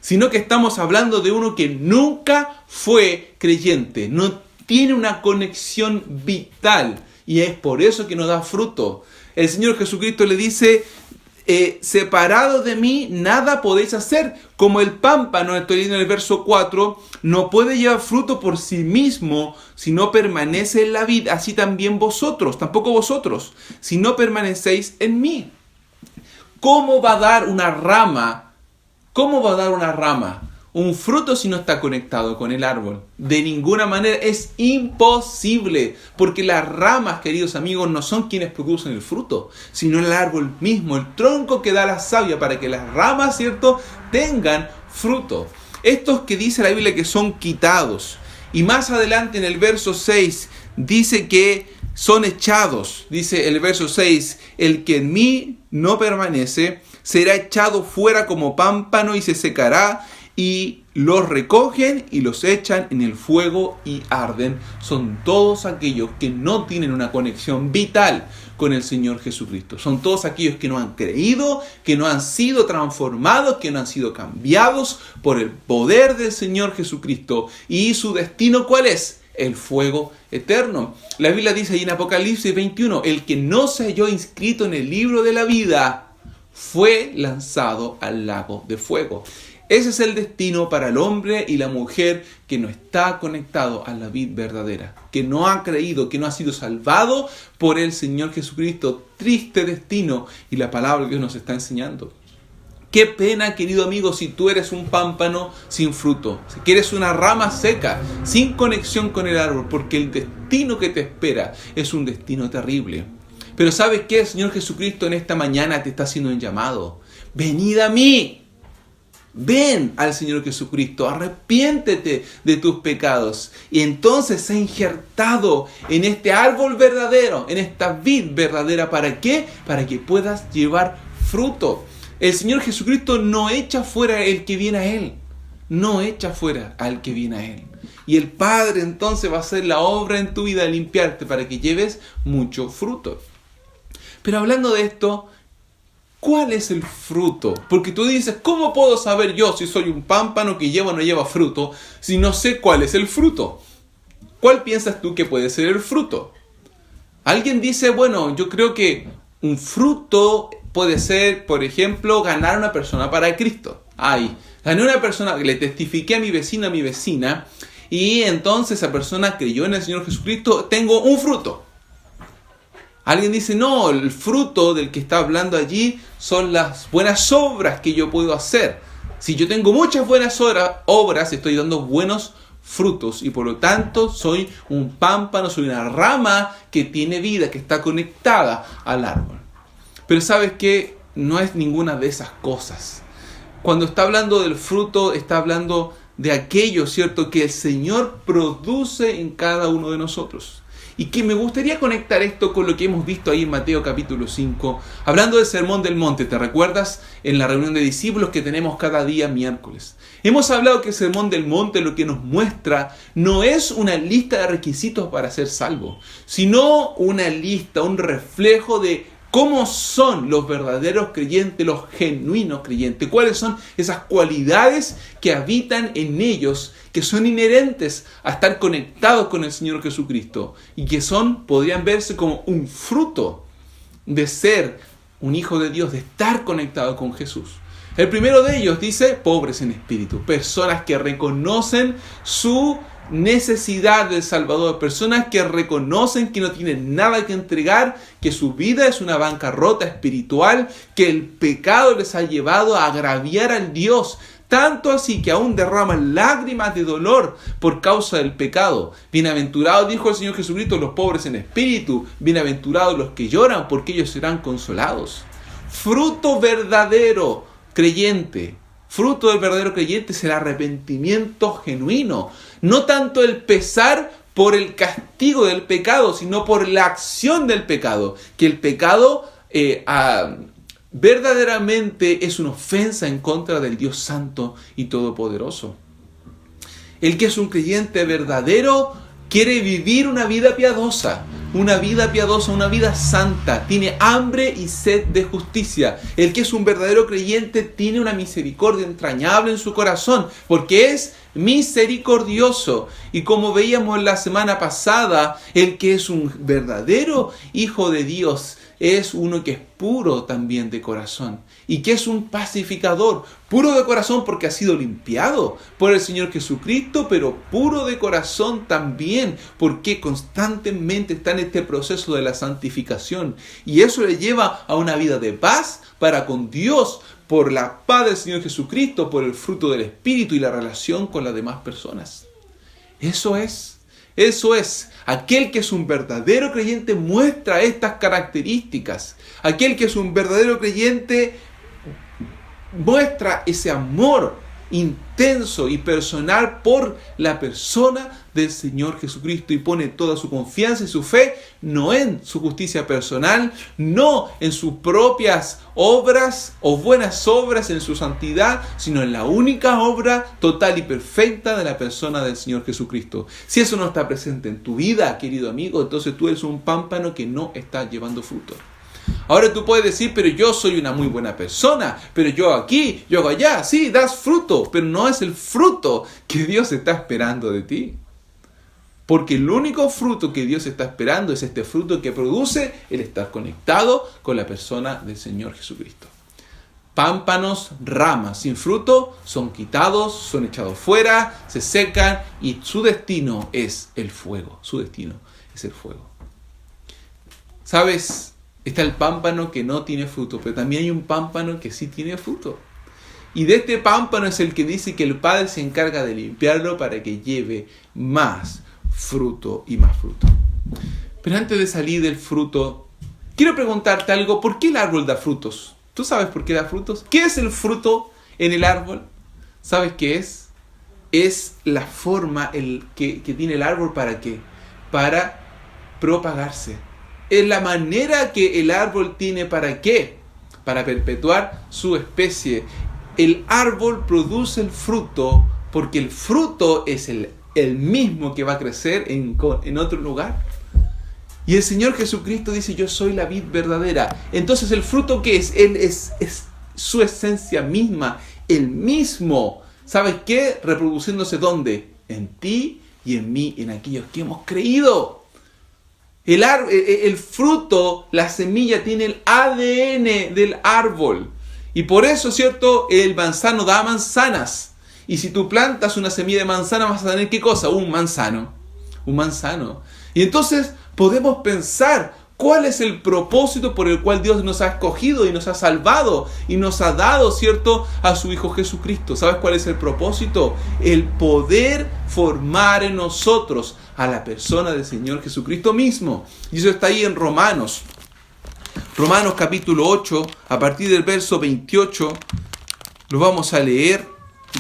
sino que estamos hablando de uno que nunca fue creyente, no tiene una conexión vital y es por eso que no da fruto. El Señor Jesucristo le dice, separado de mí nada podéis hacer, como el pámpano, estoy leyendo en el verso 4, no puede llevar fruto por sí mismo si no permanece en la vid, así también vosotros, tampoco vosotros, si no permanecéis en mí. ¿Cómo va a dar una rama? ¿Cómo va a dar una rama un fruto si no está conectado con el árbol? De ninguna manera, es imposible, porque las ramas, queridos amigos, no son quienes producen el fruto, sino el árbol mismo, el tronco que da la savia para que las ramas, ¿cierto?, tengan fruto. Estos que dice la Biblia que son quitados, y más adelante en el verso 6 dice que son echados, dice el verso 6, el que en mí no permanece será echado fuera como pámpano y se secará, y los recogen y los echan en el fuego y arden. Son todos aquellos que no tienen una conexión vital con el Señor Jesucristo. Son todos aquellos que no han creído, que no han sido transformados, que no han sido cambiados por el poder del Señor Jesucristo. ¿Y su destino cuál es? El fuego eterno. La Biblia dice ahí en Apocalipsis 21, el que no se halló inscrito en el libro de la vida fue lanzado al lago de fuego. Ese es el destino para el hombre y la mujer que no está conectado a la vid verdadera, que no ha creído, que no ha sido salvado por el Señor Jesucristo. Triste destino, y la palabra de Dios nos está enseñando. Qué pena, querido amigo, si tú eres un pámpano sin fruto, si eres una rama seca, sin conexión con el árbol, porque el destino que te espera es un destino terrible. Pero ¿sabes qué? El Señor Jesucristo en esta mañana te está haciendo un llamado. Venid a mí. Ven al Señor Jesucristo, arrepiéntete de tus pecados y entonces sé injertado en este árbol verdadero, en esta vid verdadera. ¿Para qué? Para que puedas llevar fruto. El Señor Jesucristo no echa fuera el que viene a Él, no echa fuera al que viene a Él. Y el Padre entonces va a hacer la obra en tu vida, limpiarte para que lleves mucho fruto. Pero hablando de esto, ¿cuál es el fruto? Porque tú dices, ¿cómo puedo saber yo si soy un pámpano que lleva o no lleva fruto si no sé cuál es el fruto? ¿Cuál piensas tú que puede ser el fruto? Alguien dice, bueno, yo creo que un fruto puede ser, por ejemplo, ganar a una persona para Cristo. Gané a una persona, le testifiqué a mi vecino, a mi vecina, y entonces esa persona creyó en el Señor Jesucristo, tengo un fruto. Alguien dice, no, el fruto del que está hablando allí son las buenas obras que yo puedo hacer. Si yo tengo muchas buenas obras, estoy dando buenos frutos y por lo tanto soy un pámpano, soy una rama que tiene vida, que está conectada al árbol. Pero ¿sabes qué? No es ninguna de esas cosas. Cuando está hablando del fruto, está hablando de aquello, ¿cierto?, que el Señor produce en cada uno de nosotros. Y que me gustaría conectar esto con lo que hemos visto ahí en Mateo capítulo 5, hablando del Sermón del Monte. ¿Te recuerdas? En la reunión de discípulos que tenemos cada día miércoles. Hemos hablado que el Sermón del Monte lo que nos muestra no es una lista de requisitos para ser salvo, sino una lista, un reflejo de cómo son los verdaderos creyentes, los genuinos creyentes. ¿Cuáles son esas cualidades que habitan en ellos, que son inherentes a estar conectados con el Señor Jesucristo? Y que podrían verse como un fruto de ser un hijo de Dios, de estar conectado con Jesús. El primero de ellos dice, pobres en espíritu. Personas que reconocen su necesidad del Salvador, personas que reconocen que no tienen nada que entregar, que su vida es una bancarrota espiritual, que el pecado les ha llevado a agraviar al Dios, tanto así que aún derraman lágrimas de dolor por causa del pecado. Bienaventurados, dijo el Señor Jesucristo, los pobres en espíritu, bienaventurados los que lloran, porque ellos serán consolados. Fruto verdadero creyente. Fruto del verdadero creyente es el arrepentimiento genuino. No tanto el pesar por el castigo del pecado, sino por la acción del pecado. Que el pecado verdaderamente es una ofensa en contra del Dios Santo y Todopoderoso. El que es un creyente verdadero quiere vivir una vida piadosa, una vida santa, tiene hambre y sed de justicia. El que es un verdadero creyente tiene una misericordia entrañable en su corazón, porque es misericordioso. Y como veíamos la semana pasada, el que es un verdadero hijo de Dios es uno que es puro también de corazón y que es un pacificador, puro de corazón porque ha sido limpiado por el Señor Jesucristo, pero puro de corazón también porque constantemente está en este proceso de la santificación, y eso le lleva a una vida de paz para con Dios, por la paz del Señor Jesucristo, por el fruto del Espíritu y la relación con las demás personas. Eso es, aquel que es un verdadero creyente muestra estas características. Aquel que es un verdadero creyente muestra ese amor intenso y personal por la persona del Señor Jesucristo y pone toda su confianza y su fe no en su justicia personal, no en sus propias obras o buenas obras, en su santidad, sino en la única obra total y perfecta de la persona del Señor Jesucristo. Si eso no está presente en tu vida, querido amigo, entonces tú eres un pámpano que no está llevando fruto. Ahora tú puedes decir, pero yo soy una muy buena persona, pero yo aquí, yo hago allá, sí, das fruto, pero no es el fruto que Dios está esperando de ti. Porque el único fruto que Dios está esperando es este fruto que produce el estar conectado con la persona del Señor Jesucristo. Pámpanos, ramas sin fruto, son quitados, son echados fuera, se secan y su destino es el fuego. Su destino es el fuego. ¿Sabes? Está el pámpano que no tiene fruto, pero también hay un pámpano que sí tiene fruto. Y de este pámpano es el que dice que el Padre se encarga de limpiarlo para que lleve más fruto y más fruto. Pero antes de salir del fruto, quiero preguntarte algo. ¿Por qué el árbol da frutos? ¿Tú sabes por qué da frutos? ¿Qué es el fruto en el árbol? ¿Sabes qué es? Es la forma que tiene el árbol ¿para qué? Para propagarse. Es la manera que el árbol tiene ¿para qué? Para perpetuar su especie. El árbol produce el fruto porque el fruto es el mismo que va a crecer en otro lugar. Y el Señor Jesucristo dice, yo soy la vid verdadera. Entonces, ¿el fruto qué es? Él es su esencia misma, el mismo. ¿Sabes qué? Reproduciéndose ¿dónde? En ti y en mí, en aquellos que hemos creído. El fruto, la semilla, tiene el ADN del árbol. Y por eso, ¿cierto? El manzano da manzanas. Y si tú plantas una semilla de manzana, vas a tener ¿qué cosa? Un manzano. Y entonces podemos pensar, ¿Cuál es el propósito por el cual Dios nos ha escogido y nos ha salvado y nos ha dado, ¿cierto?, a su Hijo Jesucristo? ¿Sabes cuál es el propósito? El poder formar en nosotros a la persona del Señor Jesucristo mismo. Y eso está ahí en Romanos. Romanos capítulo 8, a partir del verso 28, lo vamos a leer.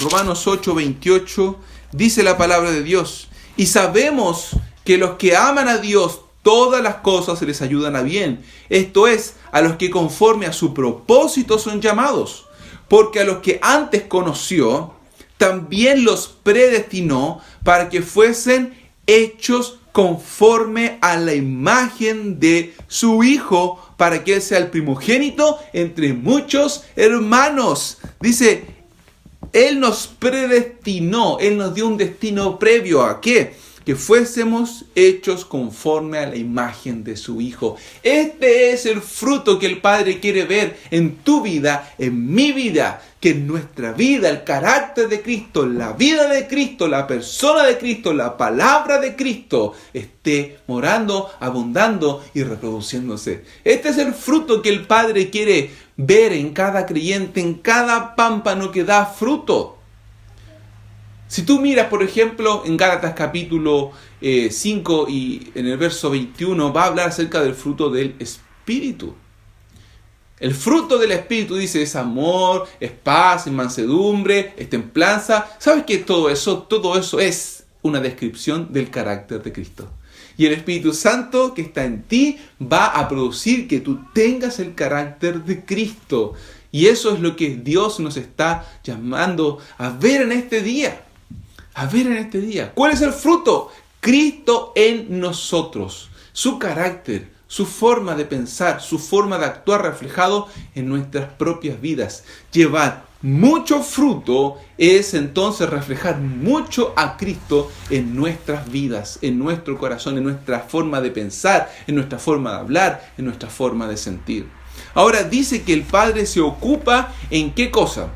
Romanos 8, 28, dice la palabra de Dios: y sabemos que los que aman a Dios, todas las cosas se les ayudan a bien. Esto es, a los que conforme a su propósito son llamados. Porque a los que antes conoció, también los predestinó para que fuesen hechos conforme a la imagen de su Hijo, para que Él sea el primogénito entre muchos hermanos. Dice, Él nos predestinó, Él nos dio un destino previo. ¿A qué? Que fuésemos hechos conforme a la imagen de su Hijo. Este es el fruto que el Padre quiere ver en tu vida, en mi vida. Que en nuestra vida, el carácter de Cristo, la vida de Cristo, la persona de Cristo, la palabra de Cristo esté morando, abundando y reproduciéndose. Este es el fruto que el Padre quiere ver en cada creyente, en cada pámpano que da fruto. Si tú miras, por ejemplo, en Gálatas capítulo 5 y en el verso 21, va a hablar acerca del fruto del Espíritu. El fruto del Espíritu, dice, es amor, es paz, es mansedumbre, es templanza. ¿Sabes qué? Todo eso es una descripción del carácter de Cristo. Y el Espíritu Santo que está en ti va a producir que tú tengas el carácter de Cristo. Y eso es lo que Dios nos está llamando a ver en este día. A ver en este día. ¿Cuál es el fruto? Cristo en nosotros. Su carácter, su forma de pensar, su forma de actuar reflejado en nuestras propias vidas. Llevar mucho fruto es entonces reflejar mucho a Cristo en nuestras vidas, en nuestro corazón, en nuestra forma de pensar, en nuestra forma de hablar, en nuestra forma de sentir. Ahora dice que el Padre se ocupa ¿en qué cosa?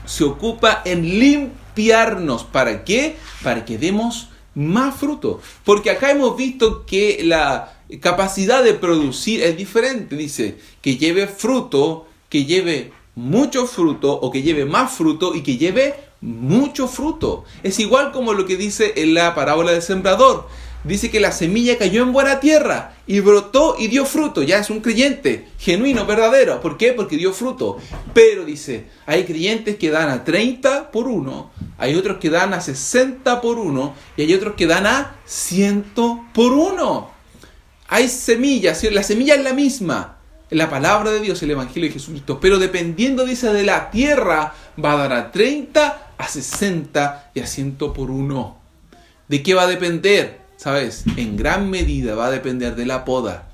Se ocupa en limpiarnos. ¿Para qué? Para que demos más fruto. Porque acá hemos visto que la capacidad de producir es diferente. Dice que lleve fruto, que lleve mucho fruto, o que lleve más fruto y que lleve mucho fruto. Es igual como lo que dice en la parábola del sembrador. Dice que la semilla cayó en buena tierra y brotó y dio fruto. Ya es un creyente genuino, verdadero. ¿Por qué? Porque dio fruto. Pero dice, hay creyentes que dan a 30 por 1, hay otros que dan a 60 por 1 y hay otros que dan a 100 por 1. Hay semillas, la semilla es la misma, la palabra de Dios, el Evangelio de Jesucristo. Pero dependiendo, dice, de la tierra, va a dar a 30, a 60 y a 100 por 1. ¿De qué va a depender? ¿Sabes? En gran medida va a depender de la poda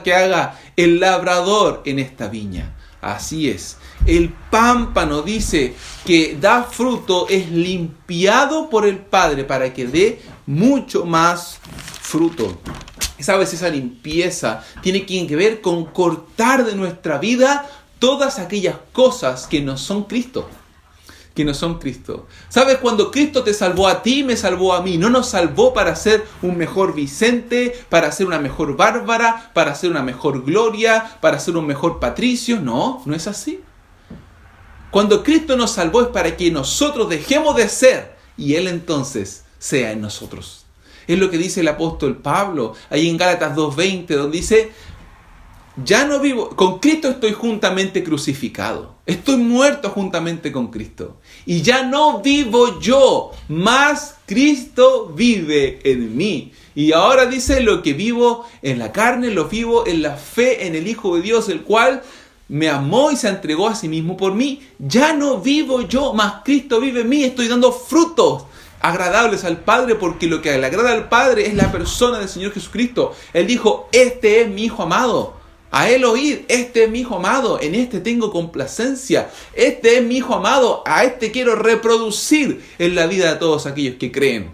que haga el labrador en esta viña. Así es. El pámpano, dice, que da fruto, es limpiado por el Padre para que dé mucho más fruto. ¿Sabes? Esa limpieza tiene que ver con cortar de nuestra vida todas aquellas cosas que no son Cristo. Que no son Cristo. ¿Sabes? Cuando Cristo te salvó a ti, me salvó a mí. No nos salvó para ser un mejor Vicente, para ser una mejor Bárbara, para ser una mejor Gloria, para ser un mejor Patricio. No, no es así. Cuando Cristo nos salvó es para que nosotros dejemos de ser y Él entonces sea en nosotros. Es lo que dice el apóstol Pablo ahí en Gálatas 2:20, donde dice: ya no vivo, con Cristo estoy juntamente crucificado. Estoy muerto juntamente con Cristo. Y ya no vivo yo, mas Cristo vive en mí. Y ahora dice, lo que vivo en la carne, lo vivo en la fe en el Hijo de Dios, el cual me amó y se entregó a sí mismo por mí. Ya no vivo yo, mas Cristo vive en mí. Estoy dando frutos agradables al Padre, porque lo que le agrada al Padre es la persona del Señor Jesucristo. Él dijo, este es mi Hijo amado. A Él oíd, este es mi Hijo amado, en este tengo complacencia, este es mi Hijo amado, a este quiero reproducir en la vida de todos aquellos que creen.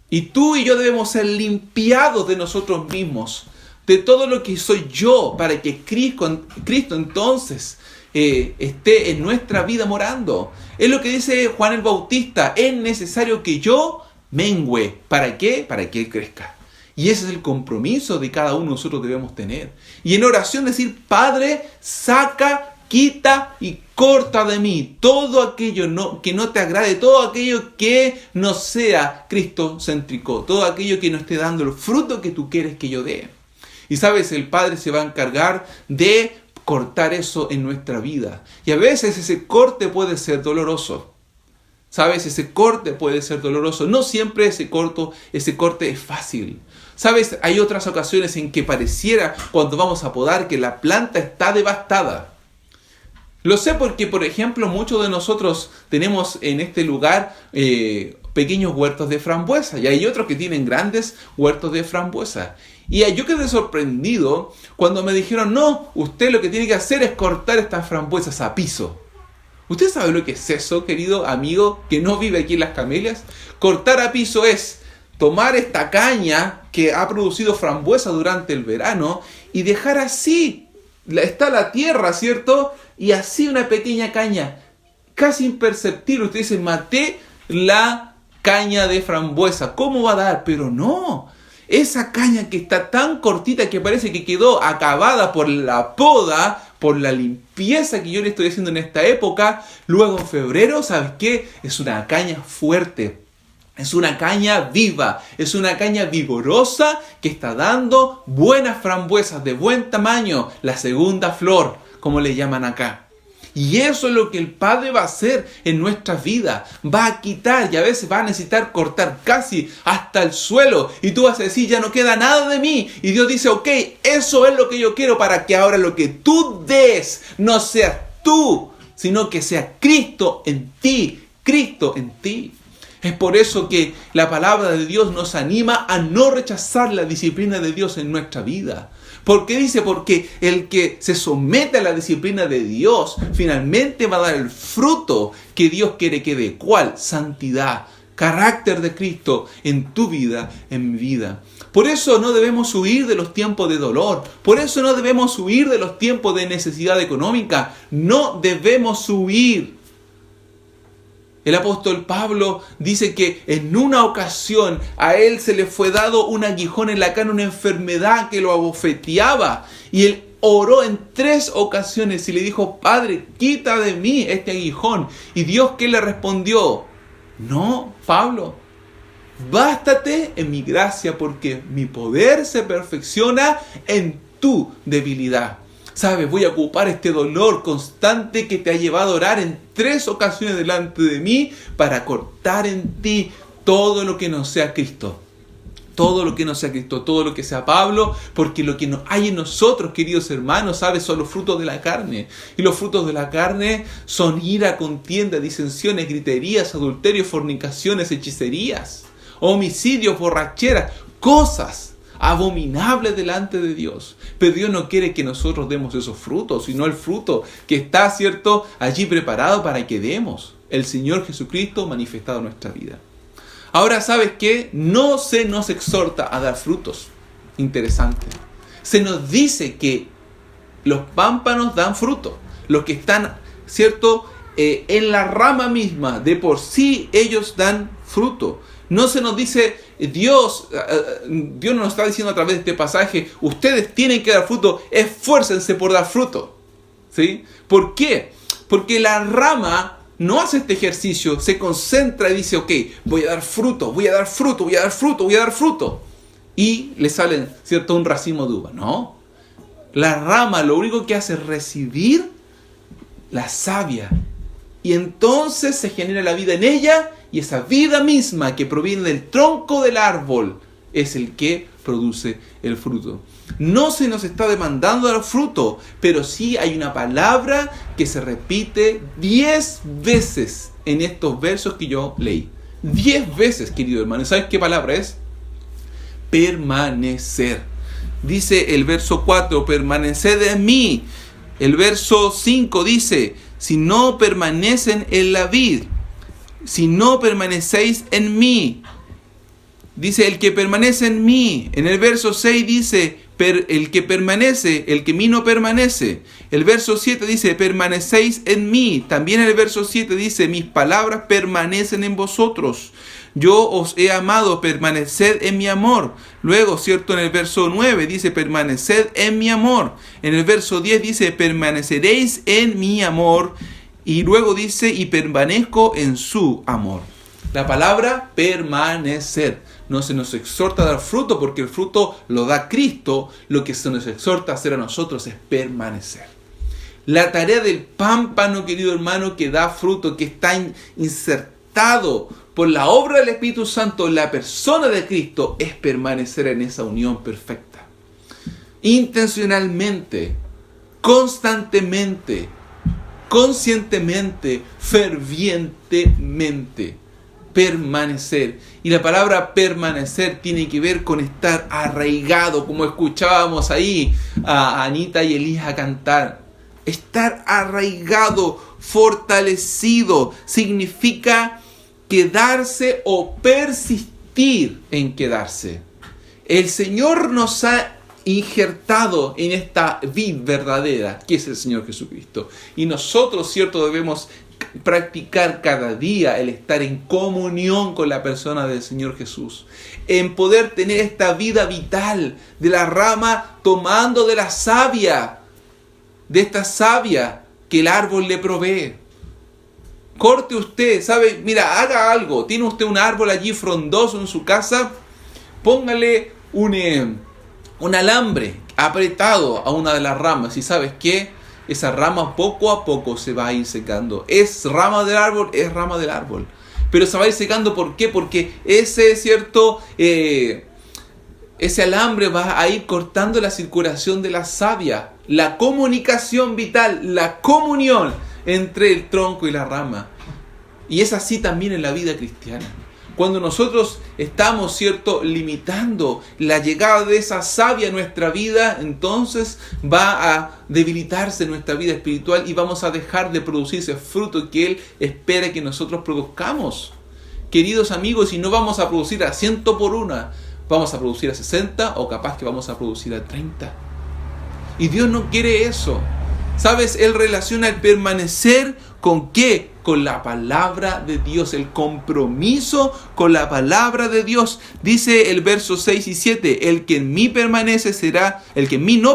Y tú y yo debemos ser limpiados de nosotros mismos, de todo lo que soy yo, para que Cristo entonces esté en nuestra vida morando. Es lo que dice Juan el Bautista, es necesario que yo mengüe. ¿Para qué? Para que Él crezca. Y ese es el compromiso de cada uno de nosotros debemos tener. Y en oración decir, Padre, saca, quita y corta de mí todo aquello que no te agrade, todo aquello que no sea cristocéntrico, todo aquello que no esté dando el fruto que tú quieres que yo dé. Y sabes, el Padre se va a encargar de cortar eso en nuestra vida. Y a veces ese corte puede ser doloroso. ¿Sabes? Ese corte puede ser doloroso. No siempre ese corte es fácil. ¿Sabes? Hay otras ocasiones en que pareciera, cuando vamos a podar, que la planta está devastada. Lo sé porque, por ejemplo, muchos de nosotros tenemos en este lugar pequeños huertos de frambuesa. Y hay otros que tienen grandes huertos de frambuesa. Y yo quedé sorprendido cuando me dijeron, no, usted lo que tiene que hacer es cortar estas frambuesas a piso. ¿Usted sabe lo que es eso, querido amigo, que no vive aquí en Las Camelias? Cortar a piso es tomar esta caña que ha producido frambuesa durante el verano y dejar así. Está la tierra, ¿cierto? Y así una pequeña caña, casi imperceptible. Usted dice, maté la caña de frambuesa. ¿Cómo va a dar? Pero no. Esa caña que está tan cortita que parece que quedó acabada por la poda, por la limpieza que yo le estoy haciendo en esta época, luego en febrero, ¿sabes qué? Es una caña fuerte, es una caña viva, es una caña vigorosa que está dando buenas frambuesas de buen tamaño, la segunda flor, como le llaman acá. Y eso es lo que el Padre va a hacer en nuestra vida. Va a quitar y a veces va a necesitar cortar casi hasta el suelo. Y tú vas a decir, ya no queda nada de mí. Y Dios dice, ok, eso es lo que yo quiero para que ahora lo que tú des no seas tú, sino que sea Cristo en ti. Cristo en ti. Es por eso que la palabra de Dios nos anima a no rechazar la disciplina de Dios en nuestra vida. ¿Por qué dice? Porque el que se somete a la disciplina de Dios finalmente va a dar el fruto que Dios quiere que dé. ¿Cuál? Santidad, carácter de Cristo en tu vida, en mi vida. Por eso no debemos huir de los tiempos de dolor. Por eso no debemos huir de los tiempos de necesidad económica. No debemos huir. El apóstol Pablo dice que en una ocasión a él se le fue dado un aguijón en la carne, una enfermedad que lo abofeteaba. Y él oró en 3 ocasiones y le dijo, Padre, quita de mí este aguijón. Y Dios, ¿qué le respondió? No, Pablo, bástate en mi gracia porque mi poder se perfecciona en tu debilidad. ¿Sabes? Voy a ocupar este dolor constante que te ha llevado a orar en 3 ocasiones delante de mí para cortar en ti todo lo que no sea Cristo. Todo lo que no sea Cristo, todo lo que sea Pablo, porque lo que no hay en nosotros, queridos hermanos, ¿sabes? Son los frutos de la carne. Y los frutos de la carne son ira, contienda, disensiones, griterías, adulterios, fornicaciones, hechicerías, homicidios, borracheras, cosas abominables delante de Dios. Pero Dios no quiere que nosotros demos esos frutos, sino el fruto que está, ¿cierto?, allí preparado para que demos. El Señor Jesucristo manifestado en nuestra vida. Ahora, ¿sabes qué? No se nos exhorta a dar frutos. Interesante. Se nos dice que los pámpanos dan fruto. Los que están, ¿cierto?, en la rama misma, de por sí ellos dan fruto. No se nos dice, Dios nos está diciendo a través de este pasaje, ustedes tienen que dar fruto, esfuércense por dar fruto. ¿Sí? ¿Por qué? Porque la rama no hace este ejercicio, se concentra y dice, ok, voy a dar fruto, voy a dar fruto, voy a dar fruto, voy a dar fruto. Y le salen, ¿cierto?, un racimo de uva. No. La rama lo único que hace es recibir la savia. Y entonces se genera la vida en ella, y esa vida misma que proviene del tronco del árbol es el que produce el fruto. No se nos está demandando el fruto, pero sí hay una palabra que se repite 10 veces en estos versos que yo leí. 10 veces, querido hermano. ¿Sabes qué palabra es? Permanecer. Dice el verso 4, permaneced en mí. El verso 5 dice, si no permanecen en la vid, si no permanecéis en mí. Dice, el que permanece en mí. En el verso 6 dice, el que permanece, el que en mí no permanece. El verso 7 dice, permanecéis en mí. También el verso 7 dice, mis palabras permanecen en vosotros. yo os he amado, permaneced en mi amor. Luego, ¿cierto? En el verso 9 dice, permaneced en mi amor. En el verso 10 dice, permaneceréis en mi amor. Y luego dice, y permanezco en su amor. La palabra permanecer. No se nos exhorta a dar fruto porque el fruto lo da Cristo. Lo que se nos exhorta a hacer a nosotros es permanecer. La tarea del pámpano, querido hermano, que da fruto, que está insertado por la obra del Espíritu Santo en la persona de Cristo, es permanecer en esa unión perfecta. Intencionalmente, constantemente, conscientemente, fervientemente. Permanecer. Y la palabra permanecer tiene que ver con estar arraigado, como escuchábamos ahí a Anita y Elisa cantar. Estar arraigado, fortalecido, significa quedarse o persistir en quedarse. El Señor nos ha injertado en esta vid verdadera, que es el Señor Jesucristo. Y nosotros, cierto, debemos practicar cada día el estar en comunión con la persona del Señor Jesús, en poder tener esta vida vital de la rama tomando de la savia, de esta savia que el árbol le provee. Corte usted, ¿sabe? Mira, haga algo. Tiene usted un árbol allí frondoso en su casa, póngale un alambre apretado a una de las ramas y ¿sabes qué? Esa rama poco a poco se va a ir secando. Es rama del árbol, es rama del árbol. Pero se va a ir secando, ¿por qué? Porque ese alambre va a ir cortando la circulación de la savia, la comunicación vital, la comunión entre el tronco y la rama. Y es así también en la vida cristiana. Cuando nosotros estamos, ¿cierto?, limitando la llegada de esa savia a nuestra vida, entonces va a debilitarse nuestra vida espiritual y vamos a dejar de producir ese fruto que Él espera que nosotros produzcamos. Queridos amigos, y no vamos a producir a 100 por una, vamos a producir a 60 o capaz que vamos a producir a 30. Y Dios no quiere eso. ¿Sabes? Él relaciona el permanecer ¿con qué? Con la palabra de Dios, el compromiso con la palabra de Dios. Dice el verso 6 y 7, el que en mí no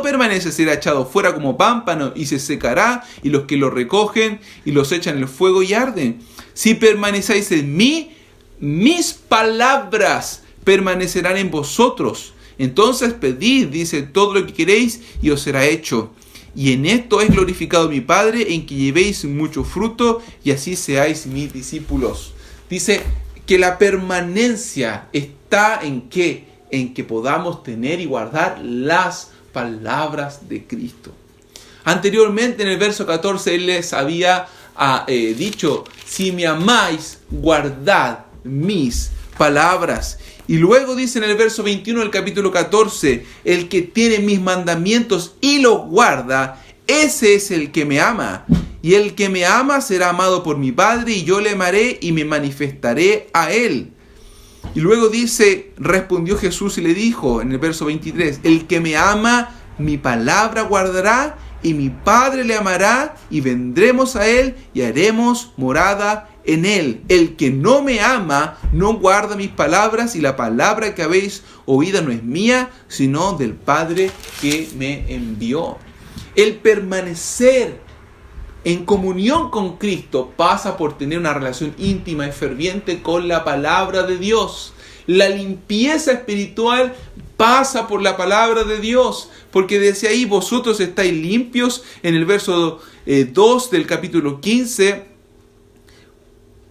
permanece será echado fuera como pámpano y se secará, y los que lo recogen y los echan en el fuego y arden. Si permanecéis en mí, mis palabras permanecerán en vosotros. Entonces pedid, dice, todo lo que queréis y os será hecho. Y en esto es glorificado mi Padre, en que llevéis mucho fruto y así seáis mis discípulos. Dice que la permanencia está en ¿qué? En que podamos tener y guardar las palabras de Cristo. Anteriormente en el verso 14 Él les había dicho, si me amáis, guardad mis palabras. Y luego dice en el verso 21 del capítulo 14, el que tiene mis mandamientos y los guarda, ese es el que me ama. Y el que me ama será amado por mi Padre, y yo le amaré y me manifestaré a él. Y luego dice, respondió Jesús y le dijo en el verso 23, el que me ama, mi palabra guardará, y mi Padre le amará, y vendremos a él y haremos morada en él. El que no me ama no guarda mis palabras, y la palabra que habéis oído no es mía, sino del Padre que me envió. El permanecer en comunión con Cristo pasa por tener una relación íntima y ferviente con la palabra de Dios. La limpieza espiritual pasa por la palabra de Dios, porque desde ahí vosotros estáis limpios. En el verso 2 del capítulo 15,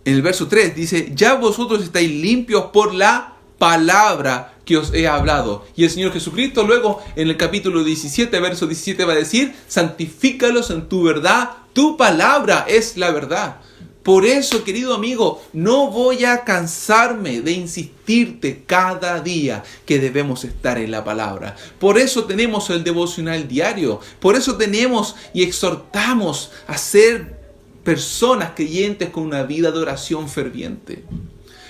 en el verso 3 dice, ya vosotros estáis limpios por la palabra que os he hablado. Y el Señor Jesucristo luego en el capítulo 17, verso 17 va a decir, santifícalos en tu verdad, tu palabra es la verdad. Por eso, querido amigo, no voy a cansarme de insistirte cada día que debemos estar en la palabra. Por eso tenemos el devocional diario. Por eso tenemos y exhortamos a ser personas creyentes con una vida de oración ferviente.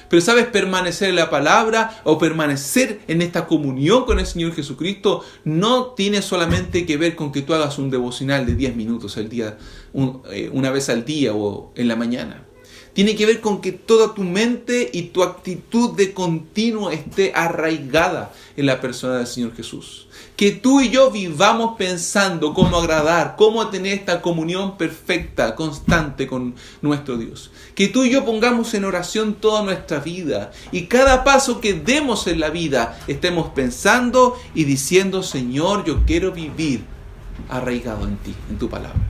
Pero sabes, permanecer en la palabra o permanecer en esta comunión con el Señor Jesucristo no tiene solamente que ver con que tú hagas un devocional de 10 minutos al día, una vez al día o en la mañana. Tiene que ver con que toda tu mente y tu actitud de continuo esté arraigada en la persona del Señor Jesús. Que tú y yo vivamos pensando cómo agradar, cómo tener esta comunión perfecta, constante con nuestro Dios. Que tú y yo pongamos en oración toda nuestra vida y cada paso que demos en la vida estemos pensando y diciendo: Señor, yo quiero vivir arraigado en ti, en tu palabra.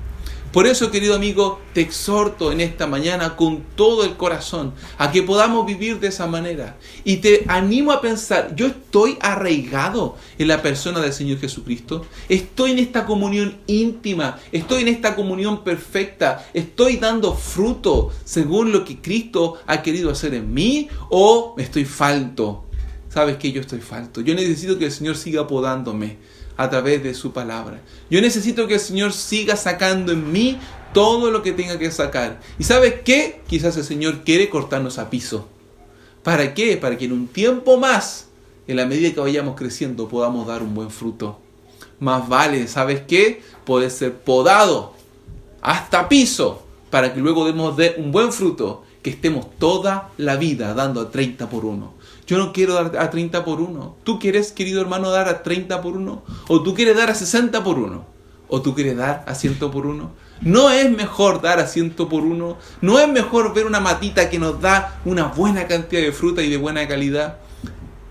Por eso, querido amigo, te exhorto en esta mañana con todo el corazón a que podamos vivir de esa manera. Y te animo a pensar: yo estoy arraigado en la persona del Señor Jesucristo. Estoy en esta comunión íntima. Estoy en esta comunión perfecta. Estoy dando fruto según lo que Cristo ha querido hacer en mí. ¿O estoy falto? ¿Sabes qué? Yo estoy falto. Yo necesito que el Señor siga podándome a través de su palabra. Yo necesito que el Señor siga sacando en mí todo lo que tenga que sacar. ¿Y sabes qué? Quizás el Señor quiere cortarnos a piso. ¿Para qué? Para que en un tiempo más, en la medida que vayamos creciendo, podamos dar un buen fruto. Más vale, ¿sabes qué? Poder ser podado hasta piso, para que luego demos un buen fruto, que estemos toda la vida dando a 30 por 1. Yo no quiero dar a 30 por 1. ¿Tú quieres, querido hermano, dar a 30 por 1? ¿O tú quieres dar a 60 por 1? ¿O tú quieres dar a 100 por 1? ¿No es mejor dar a 100 por 1? ¿No es mejor ver una matita que nos da una buena cantidad de fruta y de buena calidad?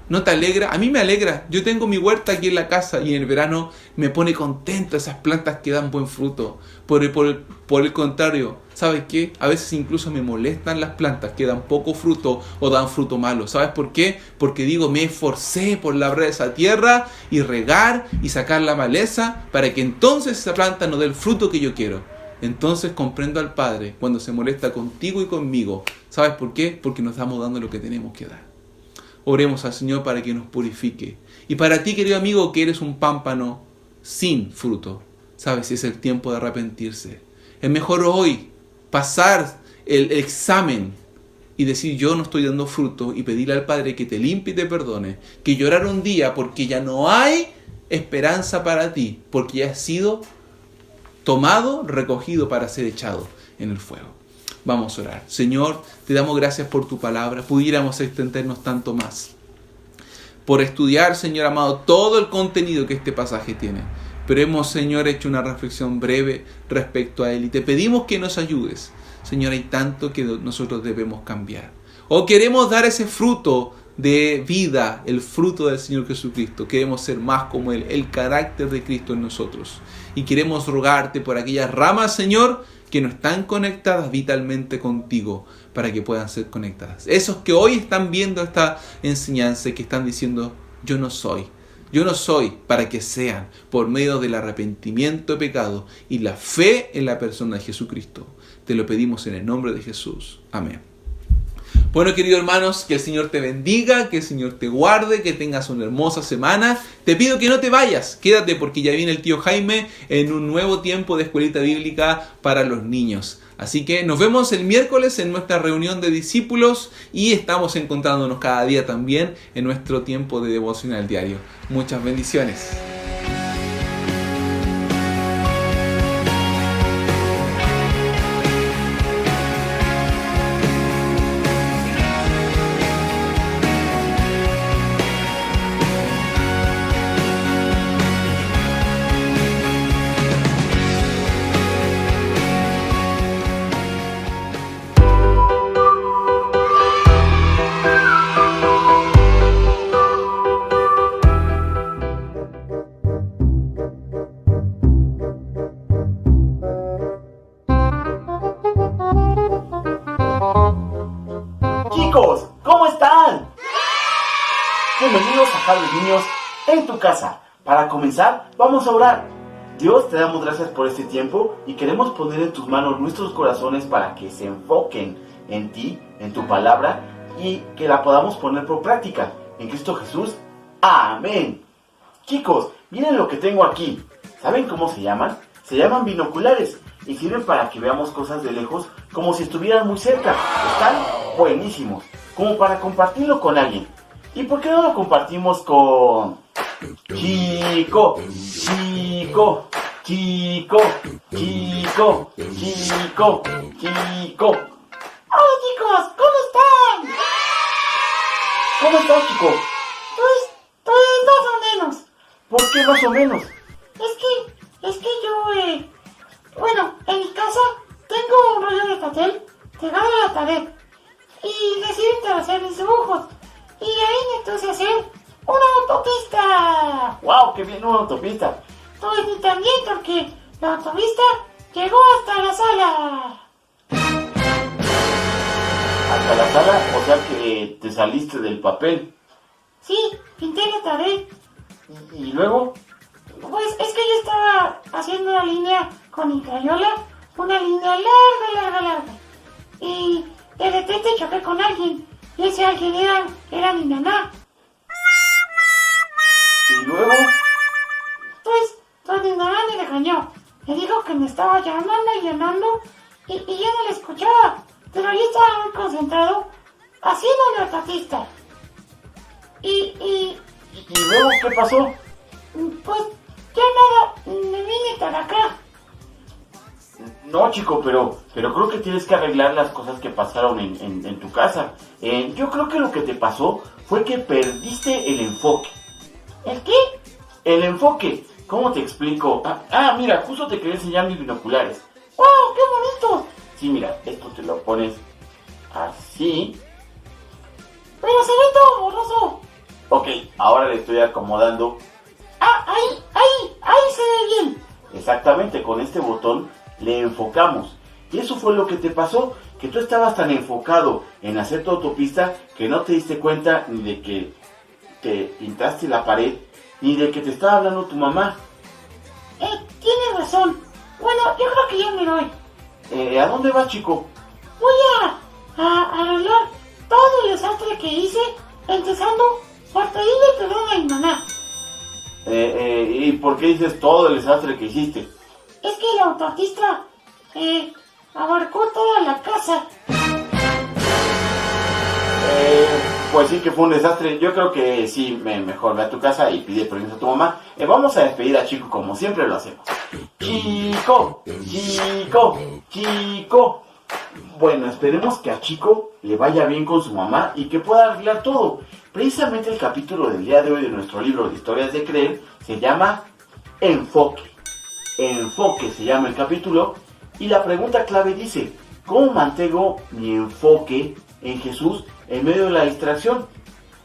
¿No te alegra? A mí me alegra. Yo tengo mi huerta aquí en la casa y en el verano me pone contento esas plantas que dan buen fruto. Por el contrario, ¿sabes qué? A veces incluso me molestan las plantas que dan poco fruto o dan fruto malo. ¿Sabes por qué? Porque digo, me esforcé por labrar esa tierra y regar y sacar la maleza para que entonces esa planta no dé el fruto que yo quiero. Entonces comprendo al Padre cuando se molesta contigo y conmigo. ¿Sabes por qué? Porque nos estamos dando lo que tenemos que dar. Oremos al Señor para que nos purifique. Y para ti, querido amigo, que eres un pámpano sin fruto, sabes, es el tiempo de arrepentirse. Es mejor hoy pasar el examen y decir: yo no estoy dando fruto, y pedirle al Padre que te limpie y te perdone, que llorar un día porque ya no hay esperanza para ti, porque ya has sido tomado, recogido para ser echado en el fuego. Vamos a orar. Señor, te damos gracias por tu palabra. Pudiéramos extendernos tanto más por estudiar, Señor amado, todo el contenido que este pasaje tiene. Pero hemos, Señor, hecho una reflexión breve respecto a él y te pedimos que nos ayudes. Señor, hay tanto que nosotros debemos cambiar. O queremos dar ese fruto de vida, el fruto del Señor Jesucristo. Queremos ser más como Él, el carácter de Cristo en nosotros. Y queremos rogarte por aquellas ramas, Señor, que no están conectadas vitalmente contigo, para que puedan ser conectadas. Esos que hoy están viendo esta enseñanza y que están diciendo: yo no soy, para que sean, por medio del arrepentimiento de pecado y la fe en la persona de Jesucristo. Te lo pedimos en el nombre de Jesús. Amén. Bueno, queridos hermanos, que el Señor te bendiga, que el Señor te guarde, que tengas una hermosa semana. Te pido que no te vayas, quédate, porque ya viene el tío Jaime en un nuevo tiempo de escuelita bíblica para los niños. Así que nos vemos el miércoles en nuestra reunión de discípulos y estamos encontrándonos cada día también en nuestro tiempo de devocional diario. Muchas bendiciones. Chicos, ¿cómo están? Bienvenidos a Jardín de Niños en tu casa. Para comenzar, vamos a orar. Dios, te damos gracias por este tiempo y queremos poner en tus manos nuestros corazones para que se enfoquen en ti, en tu palabra, y que la podamos poner por práctica. En Cristo Jesús. Amén. Chicos, miren lo que tengo aquí. ¿Saben cómo se llaman? Se llaman binoculares y sirven para que veamos cosas de lejos como si estuvieran muy cerca. Están buenísimos, como para compartirlo con alguien. ¿Y por qué no lo compartimos con Chico? Ahora chicos! ¿Cómo están? ¿Cómo estás, chico? Pues más o menos. ¿Por qué más o menos? Es que yo, bueno, en mi casa tengo un rollo de papel pegado a la pared y decidí hacer mis dibujos y ahí me puse a hacer una autopista. ¡Wow! ¡Qué bien, una autopista! Pues y también porque la autopista llegó hasta la sala. Hasta la sala, o sea que te saliste del papel. Sí, pinté la pared. ¿Y luego? Pues es que yo estaba haciendo una línea con mi crayola, una línea larga. Y de repente choqué con alguien. Y ese alguien era mi mamá. ¿Y luego? Pues mi mamá me regañó. Me dijo que me estaba llamando y yo no le escuchaba. Pero yo estaba muy concentrado haciendo la autopista. ¿Y luego qué pasó? Pues ya nada, me vine para acá. No, chico, pero creo que tienes que arreglar las cosas que pasaron en tu casa. Yo creo que lo que te pasó fue que perdiste el enfoque. ¿El qué? El enfoque. ¿Cómo te explico? Mira, justo te quería enseñar mis binoculares. ¡Wow! ¡Qué bonito! Sí, mira, esto te lo pones así. Pero se ve todo borroso. Ok, ahora le estoy acomodando. Ahí se ve bien. Exactamente, con este botón le enfocamos. Y eso fue lo que te pasó, que tú estabas tan enfocado en hacer tu autopista que no te diste cuenta ni de que te pintaste la pared, ni de que te estaba hablando tu mamá. Tienes razón. Bueno, yo creo que ya me voy. ¿A dónde vas, chico? Voy a arreglar todo el desastre que hice, empezando por pedirle perdón a mi mamá. ¿Y por qué dices todo el desastre que hiciste? Es que la autopista abarcó toda la casa. Pues sí que fue un desastre. Yo creo que sí, mejor ve a tu casa y pide permiso a tu mamá. Vamos a despedir a Chico como siempre lo hacemos. Chico. Bueno, esperemos que a Chico le vaya bien con su mamá y que pueda arreglar todo. Precisamente el capítulo del día de hoy de nuestro libro de Historias de Creer se llama Enfoque. Enfoque se llama el capítulo y la pregunta clave dice: ¿cómo mantengo mi enfoque en Jesús en medio de la distracción?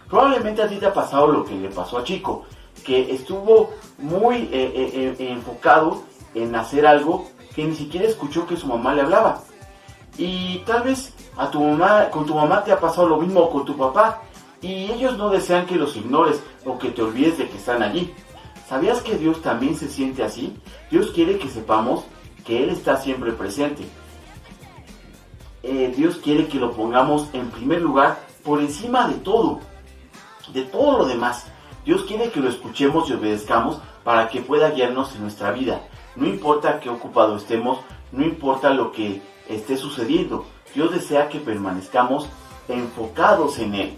Probablemente a ti te ha pasado lo que le pasó a Chico, que estuvo muy enfocado en hacer algo que ni siquiera escuchó que su mamá le hablaba. Y tal vez con tu mamá te ha pasado lo mismo, o con tu papá, y ellos no desean que los ignores o que te olvides de que están allí. ¿Sabías que Dios también se siente así? Dios quiere que sepamos que Él está siempre presente. Dios quiere que lo pongamos en primer lugar por encima de todo lo demás. Dios quiere que lo escuchemos y obedezcamos para que pueda guiarnos en nuestra vida. No importa qué ocupado estemos, no importa lo que esté sucediendo, Dios desea que permanezcamos enfocados en Él.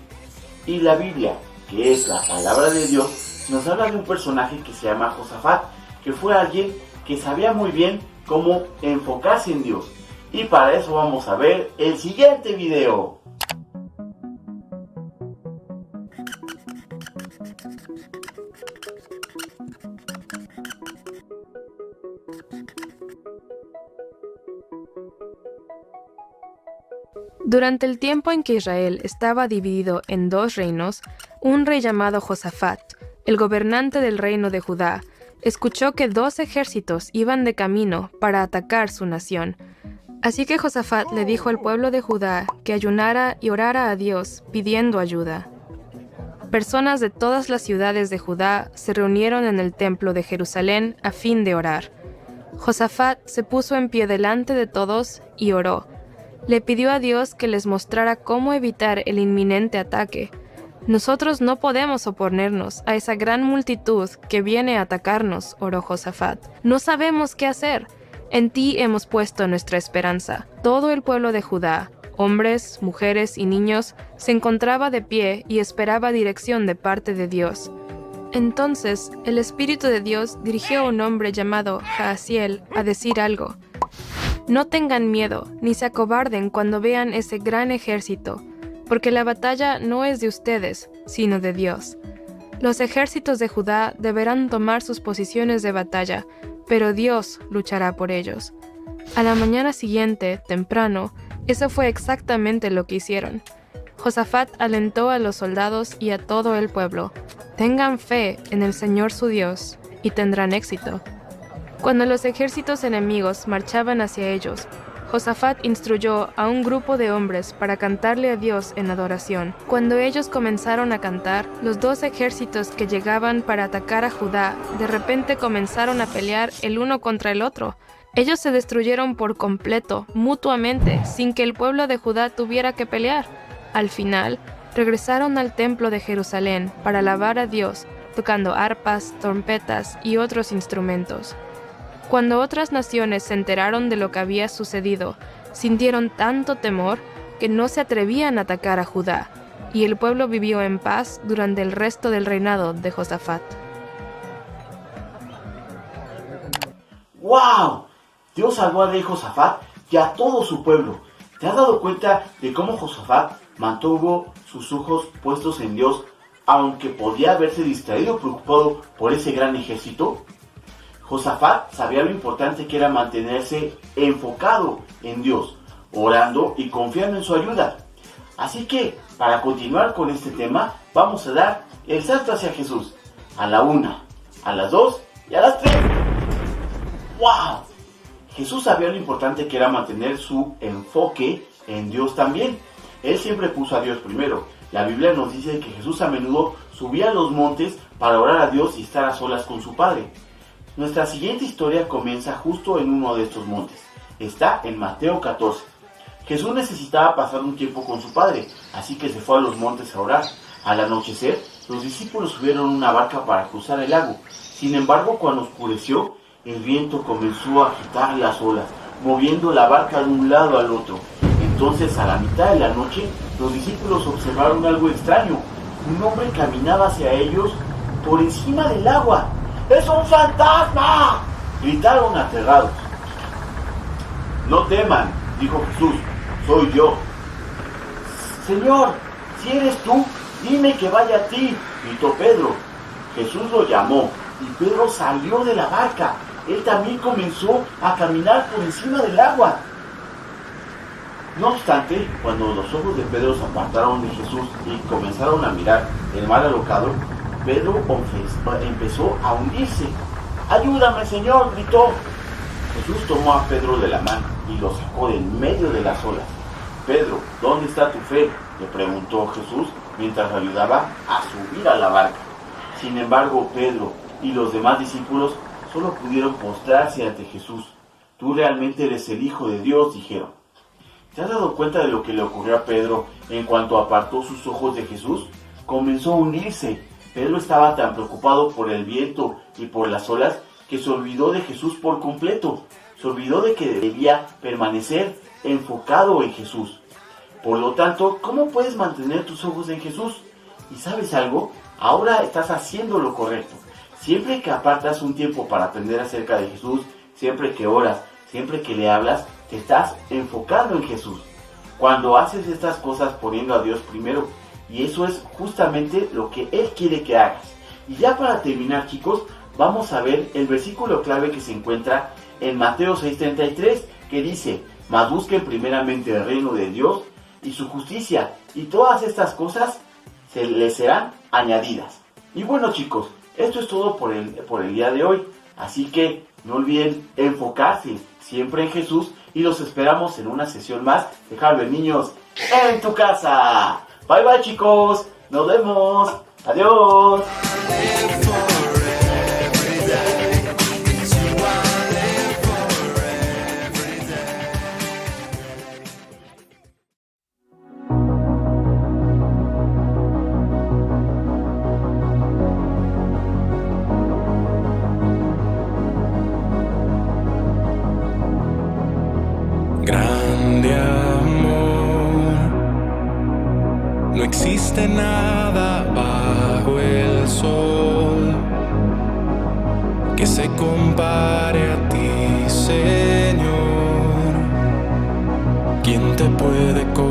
Y la Biblia, que es la palabra de Dios, nos habla de un personaje que se llama Josafat, que fue alguien que sabía muy bien cómo enfocarse en Dios. Y para eso vamos a ver el siguiente video. Durante el tiempo en que Israel estaba dividido en dos reinos, un rey llamado Josafat, el gobernante del reino de Judá, escuchó que 2 ejércitos iban de camino para atacar su nación. Así que Josafat le dijo al pueblo de Judá que ayunara y orara a Dios pidiendo ayuda. Personas de todas las ciudades de Judá se reunieron en el templo de Jerusalén a fin de orar. Josafat se puso en pie delante de todos y oró. Le pidió a Dios que les mostrara cómo evitar el inminente ataque. Nosotros no podemos oponernos a esa gran multitud que viene a atacarnos, oró Josafat. No sabemos qué hacer. En ti hemos puesto nuestra esperanza. Todo el pueblo de Judá, hombres, mujeres y niños, se encontraba de pie y esperaba dirección de parte de Dios. Entonces, el Espíritu de Dios dirigió a un hombre llamado Jaasiel a decir algo. No tengan miedo, ni se acobarden cuando vean ese gran ejército, porque la batalla no es de ustedes, sino de Dios. Los ejércitos de Judá deberán tomar sus posiciones de batalla, pero Dios luchará por ellos. A la mañana siguiente, temprano, eso fue exactamente lo que hicieron. Josafat alentó a los soldados y a todo el pueblo: tengan fe en el Señor su Dios, y tendrán éxito. Cuando los ejércitos enemigos marchaban hacia ellos, Josafat instruyó a un grupo de hombres para cantarle a Dios en adoración. Cuando ellos comenzaron a cantar, los dos ejércitos que llegaban para atacar a Judá de repente comenzaron a pelear el uno contra el otro. Ellos se destruyeron por completo, mutuamente, sin que el pueblo de Judá tuviera que pelear. Al final, regresaron al templo de Jerusalén para alabar a Dios, tocando arpas, trompetas y otros instrumentos. Cuando otras naciones se enteraron de lo que había sucedido, sintieron tanto temor que no se atrevían a atacar a Judá, y el pueblo vivió en paz durante el resto del reinado de Josafat. ¡Wow! Dios salvó al rey Josafat y a todo su pueblo. ¿Te has dado cuenta de cómo Josafat mantuvo sus ojos puestos en Dios, aunque podía haberse distraído o preocupado por ese gran ejército? Josafat sabía lo importante que era mantenerse enfocado en Dios, orando y confiando en su ayuda. Así que, para continuar con este tema, vamos a dar el salto hacia Jesús. A la 1, a las 2 y a las 3. ¡Wow! Jesús sabía lo importante que era mantener su enfoque en Dios también. Él siempre puso a Dios primero. La Biblia nos dice que Jesús a menudo subía a los montes para orar a Dios y estar a solas con su Padre. Nuestra siguiente historia comienza justo en uno de estos montes. Está en Mateo 14. Jesús necesitaba pasar un tiempo con su Padre, así que se fue a los montes a orar. Al anochecer, los discípulos subieron una barca para cruzar el lago. Sin embargo, cuando oscureció, el viento comenzó a agitar las olas, moviendo la barca de un lado al otro. Entonces, a la mitad de la noche, los discípulos observaron algo extraño. Un hombre caminaba hacia ellos por encima del agua. ¡Es un fantasma!, gritaron aterrados. No teman, dijo Jesús, soy yo. Señor, si eres tú, dime que vaya a ti, gritó Pedro. Jesús lo llamó y Pedro salió de la barca. Él también comenzó a caminar por encima del agua. No obstante, cuando los ojos de Pedro se apartaron de Jesús y comenzaron a mirar el mar alocado, Pedro empezó a hundirse. ¡Ayúdame, Señor!, gritó. Jesús tomó a Pedro de la mano y lo sacó de en medio de las olas. Pedro, ¿dónde está tu fe?, le preguntó Jesús mientras lo ayudaba a subir a la barca. Sin embargo, Pedro y los demás discípulos solo pudieron postrarse ante Jesús. Tú realmente eres el Hijo de Dios, dijeron. ¿Te has dado cuenta de lo que le ocurrió a Pedro en cuanto apartó sus ojos de Jesús? Comenzó a hundirse. Pedro estaba tan preocupado por el viento y por las olas que se olvidó de Jesús por completo. Se olvidó de que debía permanecer enfocado en Jesús. Por lo tanto, ¿cómo puedes mantener tus ojos en Jesús? ¿Y sabes algo? Ahora estás haciendo lo correcto. Siempre que apartas un tiempo para aprender acerca de Jesús, siempre que oras, siempre que le hablas, te estás enfocando en Jesús. Cuando haces estas cosas poniendo a Dios primero, y eso es justamente lo que Él quiere que hagas. Y ya para terminar, chicos, vamos a ver el versículo clave que se encuentra en Mateo 6:33, que dice: mas busquen primeramente el reino de Dios y su justicia, y todas estas cosas se les serán añadidas. Y bueno, chicos, esto es todo por el día de hoy. Así que no olviden enfocarse siempre en Jesús y los esperamos en una sesión más de Harvard Niños en tu casa. Bye bye, chicos, nos vemos, adiós. Grande amor, no existe nada bajo el sol que se compare a ti, Señor. puede correr.